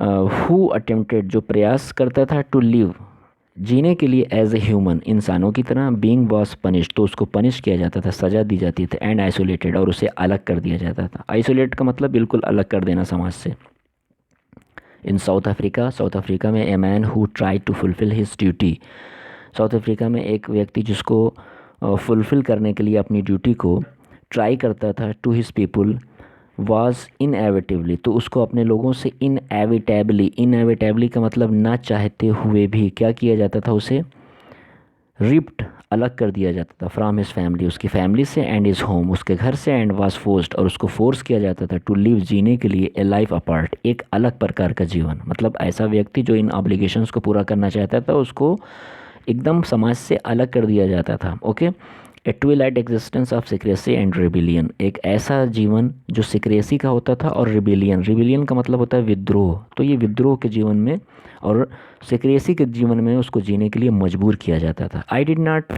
हु अटेम्प्टेड, जो प्रयास करता था, टू लिव, जीने के लिए, एज ए ह्यूमन, इंसानों की तरह, बीइंग वॉज पनिश, तो उसको पनिश किया जाता था, सज़ा दी जाती थी, एंड आइसोलेटेड, और उसे अलग कर दिया जाता था। आइसोलेट का मतलब बिल्कुल अलग कर देना समाज से। इन साउथ अफ्रीका में a man who try to fulfil his duty, South Africa में एक व्यक्ति जिसको फुलफ़िल करने के लिए अपनी ड्यूटी को ट्राई करता था, to his people, was inevitably, तो उसको अपने लोगों से इनएविटेबली का मतलब ना चाहते हुए भी क्या किया जाता था, उसे रिप्ड, अलग कर दिया जाता था, फ्रॉम हिज फैमिली, उसकी फैमिली से, एंड हिज होम, उसके घर से, एंड वाज फोर्स्ड, और उसको फोर्स किया जाता था, टू लिव, जीने के लिए, ए लाइफ अपार्ट, एक अलग प्रकार का जीवन। मतलब ऐसा व्यक्ति जो इन ऑब्लिगेशंस को पूरा करना चाहता था उसको एकदम समाज से अलग कर दिया जाता था। Okay, A Twilight existence of secrecy and rebellion, एक ऐसा जीवन जो सिक्रेसी का होता था और रिबिलियन का मतलब होता है विद्रोह, तो ये विद्रोह के जीवन में और सिक्रेसी के जीवन में उसको जीने के लिए मजबूर किया जाता था। I did not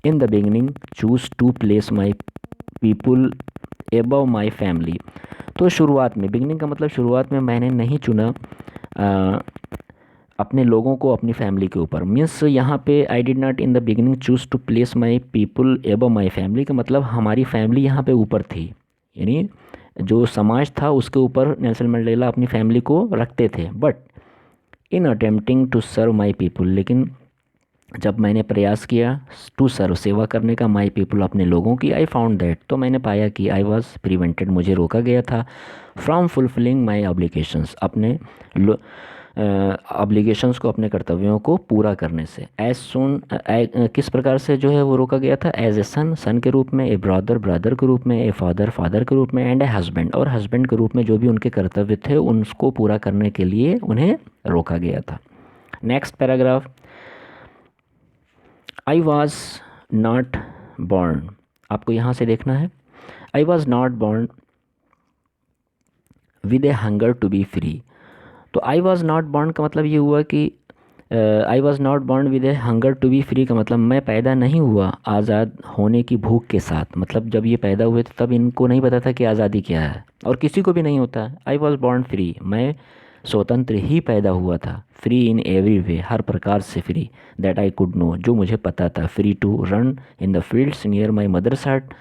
in the beginning choose to place my people above my family, तो शुरुआत में, बिगनिंग का मतलब शुरुआत में मैंने नहीं चुना अपने लोगों को अपनी फैमिली के ऊपर। मीन्स यहाँ पे I did not in the beginning choose to place my people above my family का मतलब हमारी फैमिली यहाँ पे ऊपर थी, यानी जो समाज था उसके ऊपर नेल्सन मंडेला अपनी फैमिली को रखते थे। But in attempting to serve my people, लेकिन जब मैंने प्रयास किया टू सर्व, सेवा करने का, माई पीपल, अपने लोगों की, आई फाउंड दैट, तो मैंने पाया कि आई वॉज प्रिवेंटेड, मुझे रोका गया था, फ्रॉम फुलफिलिंग माई ऑब्लिगेशंस, अपने ऑब्लिगेशंस को, अपने कर्तव्यों को पूरा करने से। एज सुन, किस प्रकार से जो है वो रोका गया था, एज ए सन, सन के रूप में, ए ब्रदर, ब्रदर के रूप में, ए फादर, फादर के रूप में, एंड ए हस्बैंड, और हस्बैंड के रूप में जो भी उनके कर्तव्य थे उनको पूरा करने के लिए उन्हें रोका गया था। Next paragraph, I was not born, आपको यहाँ से देखना है, I was not born with a hunger to be free, तो आई वॉज नॉट बॉर्न का मतलब ये हुआ कि I was not born with a hunger to be free का मतलब मैं पैदा नहीं हुआ आज़ाद होने की भूख के साथ। मतलब जब ये पैदा हुए थे तब इनको नहीं पता था कि आज़ादी क्या है, और किसी को भी नहीं होता। आई वॉज बॉर्न फ्री, मैं स्वतंत्र ही पैदा हुआ था, फ्री इन एवरी वे, हर प्रकार से free, that I could know, जो मुझे पता था, free to run in the fields near my mother's hut,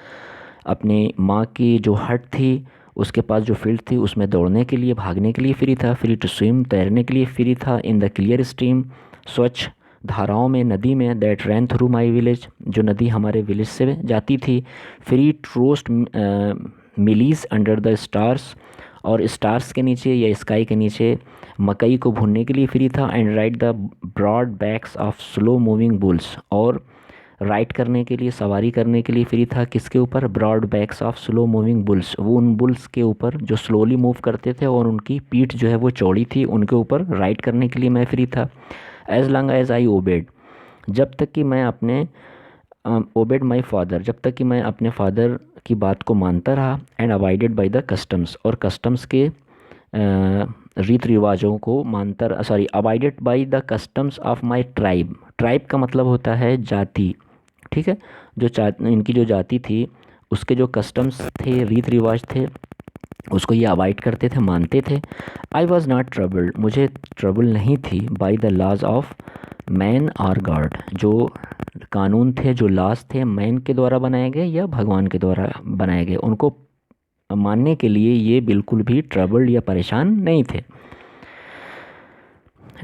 अपनी माँ की जो हट थी उसके पास जो फील्ड थी उसमें दौड़ने के लिए, भागने के लिए फ्री था, फ्री टू स्विम, तैरने के लिए फ्री था, इन द क्लियर स्ट्रीम, स्वच्छ धाराओं में, नदी में, that ran through my village, जो नदी हमारे विलेज से जाती थी, free to roast mealies under the stars, और स्टार्स के नीचे या स्काई के नीचे मकई को भूनने के लिए फ्री था, and ride the broad backs of slow moving bulls, और राइड करने के लिए, सवारी करने के लिए फ्री था, किसके ऊपर, broad backs of slow moving bulls, वो उन बुल्स के ऊपर जो स्लोली मूव करते थे और उनकी पीठ जो है वो चौड़ी थी, उनके ऊपर राइड करने के लिए मैं फ्री था। As long as I obeyed, जब तक कि मैं अपने ओबेड माई फादर, जब तक कि मैं अपने फादर की बात को मानता रहा, and avoided by the customs, और कस्टम्स के रीत रिवाजों को मानता, sorry, avoided by the customs of my tribe, tribe का मतलब होता है जाति, ठीक है, जो इनकी जो जाति थी उसके जो कस्टम्स थे, रीत रिवाज थे, उसको ये अवॉइड करते थे, मानते थे। आई वॉज नॉट ट्रबल्ड, मुझे ट्रबल नहीं थी, by the laws of man और गॉड, जो कानून थे, जो लॉज थे मैन के द्वारा बनाए गए या भगवान के द्वारा बनाए गए, उनको मानने के लिए ये बिल्कुल भी ट्रबल्ड या परेशान नहीं थे।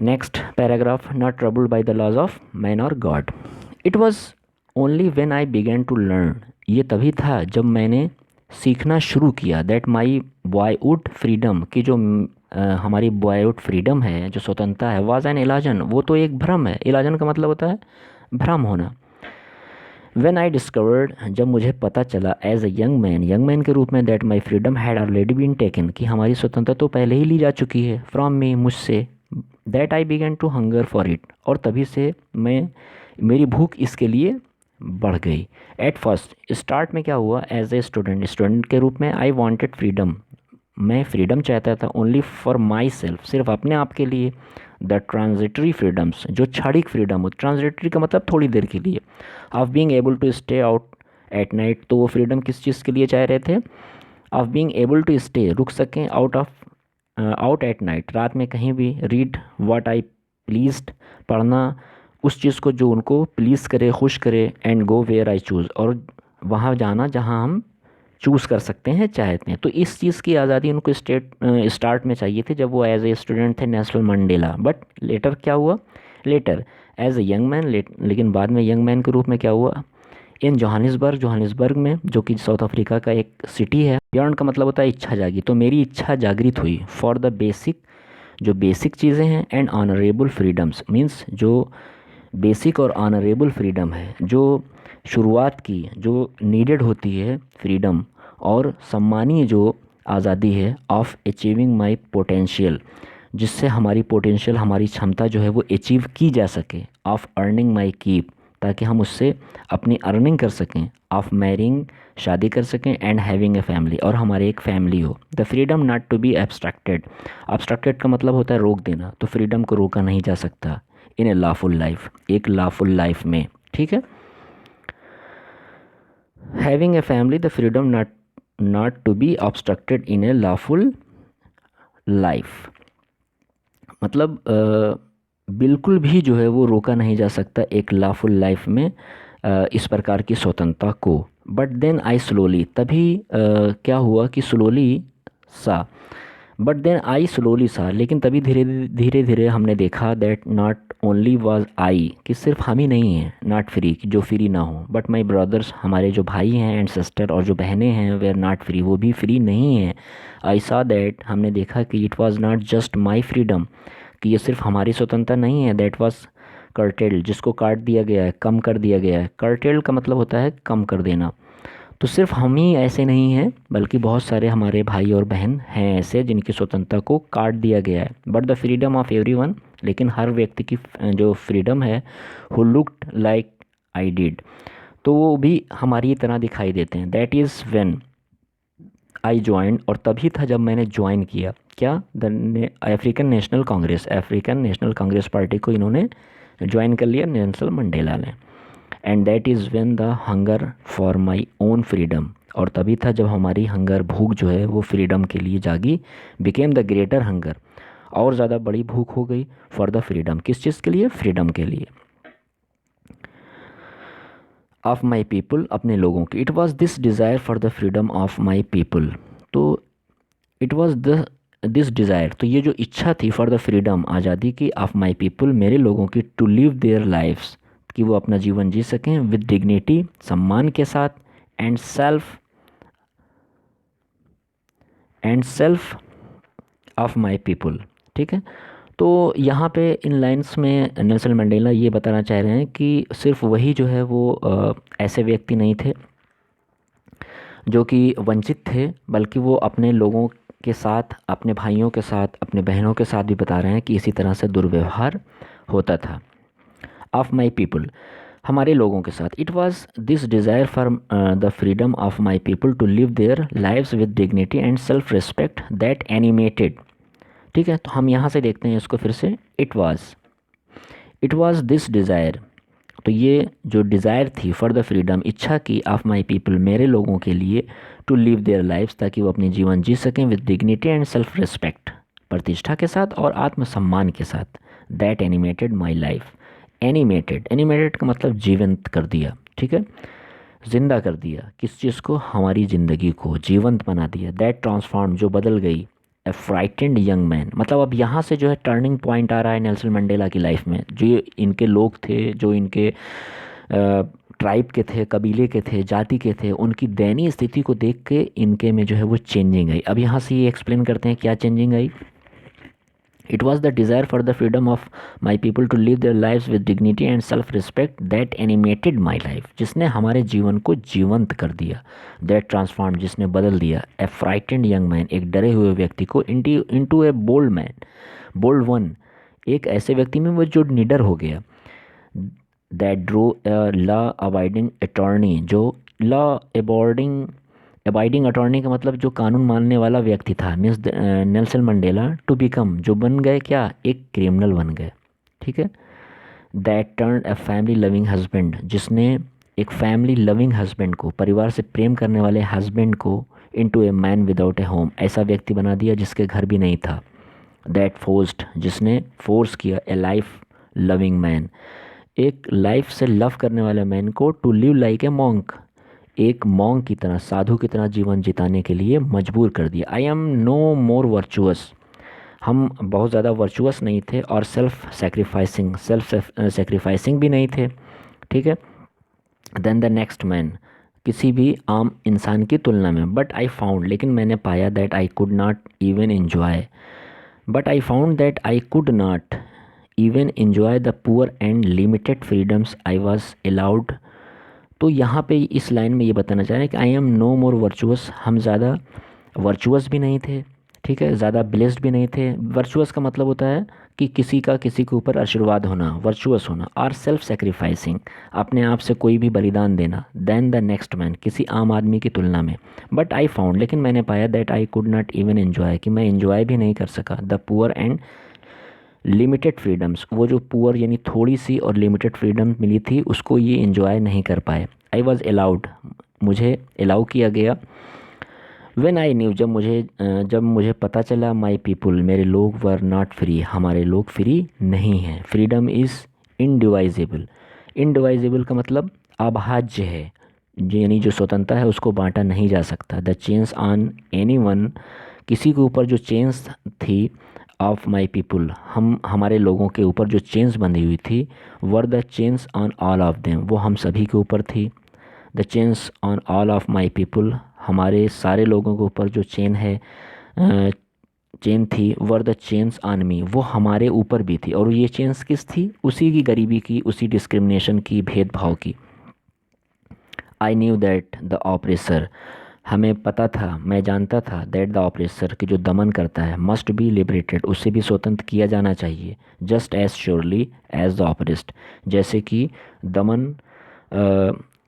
Next paragraph, not troubled by the laws of man और god, it was only when I began to learn, ये तभी था जब मैंने सीखना शुरू किया, दैट माई बॉयहुड फ्रीडम, की जो हमारी बॉयहुड फ्रीडम है, जो स्वतंत्रता है, वाज एन इलाजन, वो तो एक भ्रम है, इलाजन का मतलब होता है भ्रम होना। व्हेन आई डिस्कवर्ड, जब मुझे पता चला, एज अ यंग मैन के रूप में, that my freedom had already been taken, कि हमारी स्वतंत्रता तो पहले ही ली जा चुकी है, फ्रॉम मी, मुझसे, that I began to hunger for it, और तभी से मेरी भूख इसके लिए बढ़ गई। एट फर्स्ट, स्टार्ट में क्या हुआ, एज ए स्टूडेंट के रूप में, आई वॉन्टेड फ्रीडम, मैं फ्रीडम चाहता था, ओनली फॉर माई सेल्फ, सिर्फ अपने आप के लिए, द ट्रांजिटरी फ्रीडम्स, जो क्षणिक फ्रीडम हो, ट्रांजिटरी का मतलब थोड़ी देर के लिए, of being able to stay out at night, तो वो फ्रीडम किस चीज़ के लिए चाह रहे थे, of being able to stay, रुक सकें, आउट एट नाइट, रात में कहीं भी, रीड व्हाट आई प्लीज्ड, पढ़ना उस चीज़ को जो उनको प्लीज़ करे, खुश करे, and go where I choose, और वहाँ जाना जहाँ हम चूज़ कर सकते हैं, चाहते हैं। तो इस चीज़ की आज़ादी उनको स्टार्ट में चाहिए थी जब वो एज ए स्टूडेंट थे नेल्सन मंडेला। बट लेटर क्या हुआ, later as a young man, लेकिन बाद में यंग मैन के रूप में क्या हुआ, इन जोहानिसबर्ग में, जो कि साउथ अफ्रीका का एक सिटी है। बियॉन्ड का मतलब होता है इच्छा जागी, तो मेरी इच्छा जागृत हुई फॉर द बेसिक, जो बेसिक चीज़ें हैं, एंड ऑनरेबल फ्रीडम्स, मीन्स जो बेसिक और ऑनरेबल फ्रीडम है, जो शुरुआत की जो नीडेड होती है फ्रीडम, और सम्मानीय जो आज़ादी है, ऑफ अचीविंग माई पोटेंशियल, जिससे हमारी पोटेंशियल, हमारी क्षमता जो है वो अचीव की जा सके, ऑफ अर्निंग माई कीप, ताकि हम उससे अपनी अर्निंग कर सकें, ऑफ मैरिंग, शादी कर सकें, एंड हैविंग ए फैमिली, और हमारे एक फैमिली हो। The freedom not to be abstracted, abstracted का मतलब होता है रोक देना, तो फ्रीडम को रोका नहीं जा सकता इन ए लॉफुल लाइफ, एक लॉफुल लाइफ में, ठीक है। Having a family, the freedom not to be obstructed in a lawful life, मतलब बिल्कुल भी जो है वो रोका नहीं जा सकता एक लॉफुल लाइफ में इस प्रकार की स्वतंत्रता को। बट देन आई स्लोली, तभी क्या हुआ कि स्लोली सा, बट देन आई स्लोली सा, लेकिन तभी धीरे धीरे धीरे हमने देखा that not only was I, कि सिर्फ हम ही नहीं हैं नॉट फ्री, कि जो फ्री ना हो, बट माई ब्रदर्स, हमारे जो भाई हैं एंड सिस्टर और जो बहनें हैं, वे आर नॉट फ्री, वो भी फ्री नहीं हैं। आई सा दैट, हमने देखा कि it was not just my freedom, कि ये सिर्फ हमारी स्वतंत्रता नहीं है, दैट वाज कर्टेल्ड, जिसको काट दिया गया है, कम कर दिया गया है। कर्टेल्ड का मतलब होता है कम कर देना। तो सिर्फ हम ही ऐसे नहीं हैं, बल्कि बहुत सारे हमारे भाई और बहन हैं ऐसे जिनकी स्वतंत्रता को काट दिया गया है। But the freedom of everyone, लेकिन हर व्यक्ति की जो फ्रीडम है, who looked like I did, तो वो भी हमारी तरह दिखाई देते हैं। That is when I join, और तभी था जब मैंने ज्वाइन किया क्या, the African national Congress, African national Congress party को इन्होंने ज्वाइन कर लिया नेल्सन मंडेला ने। And that is when the hunger for my own freedom, और तभी था जब हमारी हंगर, भूख जो है वो फ्रीडम के लिए जागी, बिकेम द ग्रेटर हंगर, और ज़्यादा बड़ी भूख हो गई, फॉर द फ्रीडम, किस चीज़ के लिए, फ्रीडम के लिए, ऑफ माई पीपल, अपने लोगों की। It was this desire for the freedom of my people, तो इट वॉज दिस डिज़ायर, तो ये जो इच्छा थी फॉर द फ्रीडम, आज़ादी की, ऑफ माई पीपल, मेरे लोगों की, टू लिव देयर लाइफ्स, कि वो अपना जीवन जी सकें, विद डिग्निटी, सम्मान के साथ, and self of my people, ठीक है। तो यहाँ पे इन लाइंस में नेल्सन मंडेला ये बताना चाह रहे हैं कि सिर्फ वही जो है वो ऐसे व्यक्ति नहीं थे जो कि वंचित थे, बल्कि वो अपने लोगों के साथ, अपने भाइयों के साथ, अपने बहनों के साथ भी बता रहे हैं कि इसी तरह से दुर्व्यवहार होता था। ऑफ माई पीपल, हमारे लोगों के साथ। It was this desire for the freedom of my people to live their lives with dignity and self respect that animated, ठीक है। तो हम यहाँ से देखते हैं इसको फिर से। इट वॉज दिस डिज़ायर, तो ये जो डिज़ायर थी फॉर द फ्रीडम, इच्छा की, ऑफ माई पीपल, मेरे लोगों के लिए, टू लिव देयर लाइफ्स, ताकि वो अपने जीवन जी सकें, with dignity and self respect, प्रतिष्ठा के साथ और आत्मसम्मान के साथ, that animated my life. Animated का मतलब जीवंत कर दिया, ठीक है, जिंदा कर दिया, किस चीज़ को, हमारी ज़िंदगी को जीवंत बना दिया। दैट ट्रांसफॉर्म, जो बदल गई, ए फ्राइटेंड यंग मैन, मतलब अब यहाँ से जो है टर्निंग पॉइंट आ रहा है नेल्सन मंडेला की लाइफ में। जो ये इनके लोग थे, जो इनके ट्राइब के थे, कबीले के थे, जाति के थे, उनकी दयनीय स्थिति को देख के इनके में जो है वो चेंजिंग आई। अब यहाँ से ये एक्सप्लेन करते हैं क्या चेंजिंग आई। It was the desire for the freedom of my people to live their lives with dignity and self respect that animated my life, जिसने हमारे जीवन को जीवंत कर दिया। दैट ट्रांसफॉर्म, जिसने बदल दिया। ए फ्राइटेंड यंग मैन, एक डरे हुए व्यक्ति को, into a bold man, bold one, एक ऐसे व्यक्ति में वो जो निडर हो गया। That drove law abiding attorney, जो लॉ अबाइडिंग अटॉर्नी का मतलब जो कानून मानने वाला व्यक्ति था, means Nelson Mandela, to become, जो बन गए क्या, एक क्रिमिनल बन गए, ठीक है। That turn a family loving husband, जिसने एक फैमिली लविंग हस्बैंड को, परिवार से प्रेम करने वाले हस्बैंड को, into a man without A home, ऐसा व्यक्ति बना दिया जिसके घर भी नहीं था। दैट फोर्स्ड, जिसने फोर्स किया, ए लाइफ लविंग मैन, एक लाइफ से लव करने वाले मैन को, to live like a monk, एक मॉन्क की तरह, साधु की तरह जीवन जिताने के लिए मजबूर कर दिया। I am no more virtuous, हम बहुत ज़्यादा वर्चुअस नहीं थे, और सेल्फ सेक्रीफाइसिंग भी नहीं थे, ठीक है। देन द नेक्स्ट मैन, किसी भी आम इंसान की तुलना में, बट आई फाउंड, लेकिन मैंने पाया, that I could not even enjoy, but I found that I could not even enjoy the poor and limited freedoms I was allowed. तो यहाँ पे इस लाइन में ये बताना चाह रहे हैं कि I am no more virtuous, हम ज़्यादा वर्चुअस भी नहीं थे, ठीक है, ज़्यादा ब्लेस्ड भी नहीं थे। वर्चुअस का मतलब होता है कि किसी का किसी के ऊपर आशीर्वाद होना, वर्चुअस होना। आर सेल्फ सेक्रीफाइसिंग, अपने आप से कोई भी बलिदान देना। देन द नेक्स्ट मैन, किसी आम आदमी की तुलना में। बट आई फाउंड, लेकिन मैंने पाया, that I could not even enjoy, कि मैं एन्जॉय भी नहीं कर सका, the poor and limited freedoms, वो जो पुअर यानी थोड़ी सी और लिमिटेड फ्रीडम मिली थी उसको ये एंजॉय नहीं कर पाए। आई वॉज अलाउड, मुझे अलाउ किया गया। व्हेन आई न्यू, जब मुझे पता चला, माई पीपुल, मेरे लोग, वर नॉट फ्री, हमारे लोग फ्री नहीं हैं। फ्रीडम इज़ इनडिवाइजेबल, इनडिवाइजेबल का मतलब अभाज्य है, यानी जो स्वतंत्रता है उसको बांटा नहीं जा सकता। द चेंस ऑन एनी वन, किसी के ऊपर जो चेंस थी, ऑफ माई पीपुल, हमारे लोगों के ऊपर जो चेंस बंधी हुई थी, were the चेंस on all of them, वो हम सभी के ऊपर थी। The चेंस on all of my people, हमारे सारे लोगों के ऊपर जो चेन है, चेन थी, वर द चेंस ऑन मी, वो हमारे ऊपर भी थी। और ये चेंस किस थी? उसी की गरीबी की, उसी डिस्क्रिमिनेशन की, भेदभाव की। I knew that the oppressor, हमें पता था, मैं जानता था, दैट द ऑपरेसर, कि जो दमन करता है, मस्ट बी लिबरेटेड, उससे भी स्वतंत्र किया जाना चाहिए। Just as surely as the oppressed, जैसे कि दमन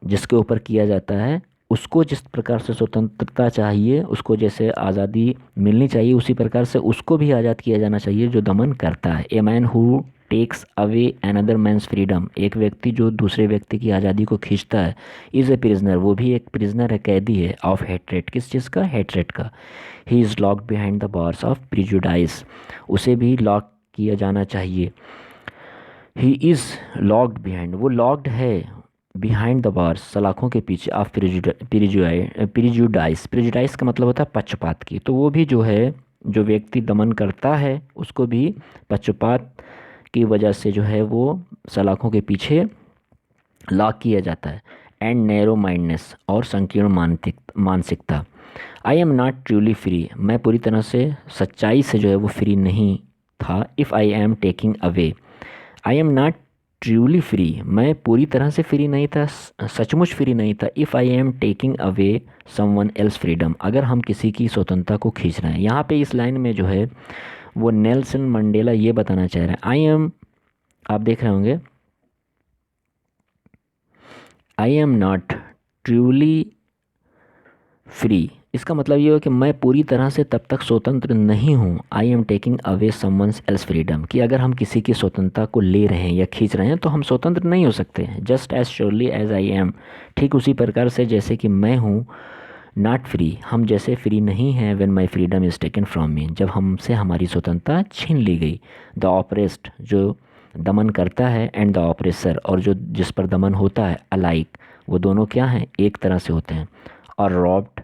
जिसके ऊपर किया जाता है उसको जिस प्रकार से स्वतंत्रता चाहिए, उसको जैसे आज़ादी मिलनी चाहिए, उसी प्रकार से उसको भी आज़ाद किया जाना चाहिए जो दमन करता है। A man who takes away another man's freedom, एक व्यक्ति जो दूसरे व्यक्ति की आज़ादी को खींचता है, इज़ ए प्रिजनर, वो भी एक प्रिजनर है, कैदी है, ऑफ हेट्रेट, किस चीज़ का? हेट्रेट का। He is locked behind the bars of prejudice, उसे भी लॉक किया जाना चाहिए। ही इज़ लॉक्ड बिहाइंड, वो लॉक्ड है, बिहाइंड द बार्स, सलाखों के पीछे, ऑफ प्रिजुडाइस, प्रिजुडाइस का मतलब होता है पक्षपात की। तो वो भी जो है, जो व्यक्ति दमन करता है उसको भी पक्षपात की वजह से जो है वो सलाखों के पीछे लॉक किया जाता है। एंड नैरो माइंडनेस, और संकीर्ण मानसिकता। I am not truly free, मैं पूरी तरह से सच्चाई से जो है वो फ्री नहीं था। If I am taking away, I am not truly free, मैं पूरी तरह से फ्री नहीं था, सचमुच फ्री नहीं था। If I am taking away someone else freedom, अगर हम किसी की स्वतंत्रता को खींच रहे हैं। यहाँ पे इस लाइन में जो है वो नेल्सन मंडेला ये बताना चाह रहे हैं, आई एम, आप देख रहे होंगे, I am not truly free, इसका मतलब ये हो कि मैं पूरी तरह से तब तक स्वतंत्र नहीं हूँ। I am taking away someone's else freedom, कि अगर हम किसी की स्वतंत्रता को ले रहे हैं या खींच रहे हैं तो हम स्वतंत्र नहीं हो सकते हैं। Just as surely as I am, ठीक उसी प्रकार से जैसे कि मैं हूँ, नॉट फ्री, हम जैसे फ्री नहीं हैं, when my freedom is taken from me, जब हमसे हमारी स्वतंत्रता छीन ली गई। द ऑपरेस्ड, जो दमन करता है, एंड द ऑपरेसर, और जो जिस पर दमन होता है, अलाइक, वो दोनों क्या हैं? एक तरह से होते हैं। और रॉब्ड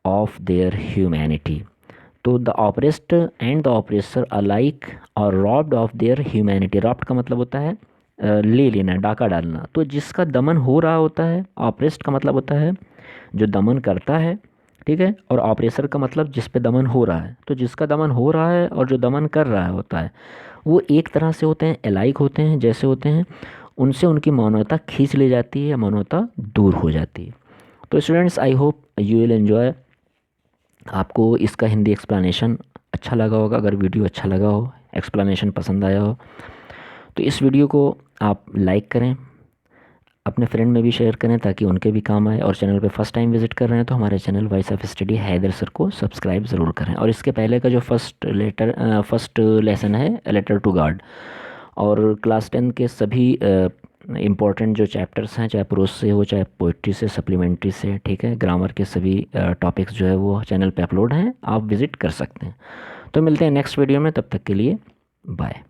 ऑफ देयर ह्यूमैनिटी, तो the oppressed and the oppressor alike और robbed of their humanity. Robbed का मतलब होता है ले लेना, डाका डालना। तो जिसका दमन हो रहा होता है, ऑपरेस्ड का मतलब होता है जो दमन करता है, ठीक है, और ऑपरेसर का मतलब जिस पे दमन हो रहा है। तो जिसका दमन हो रहा है और जो दमन कर रहा होता है वो एक तरह से होते हैं, अलाइक होते हैं, जैसे होते हैं, उनसे उनकी मानवता खींच ले जाती है या मानवता दूर हो जाती है। तो students, I hope you will enjoy. आपको इसका हिंदी एक्सप्लेनेशन अच्छा लगा होगा। अगर वीडियो अच्छा लगा हो, एक्सप्लेनेशन पसंद आया हो, तो इस वीडियो को आप लाइक करें, अपने फ्रेंड में भी शेयर करें ताकि उनके भी काम आए। और चैनल पे फर्स्ट टाइम विजिट कर रहे हैं तो हमारे channel Voice of Study Haider sir को सब्सक्राइब ज़रूर करें। और इसके पहले का जो फर्स्ट लेसन है, लेटर टू गॉड, और क्लास 10 के सभी इम्पॉर्टेंट जो चैप्टर्स हैं, चाहे प्रोज से हो, चाहे पोइट्री से, सप्लीमेंट्री से, ठीक है, ग्रामर के सभी टॉपिक्स जो है वो चैनल पे अपलोड हैं, आप विज़िट कर सकते हैं। तो मिलते हैं नेक्स्ट वीडियो में, तब तक के लिए बाय।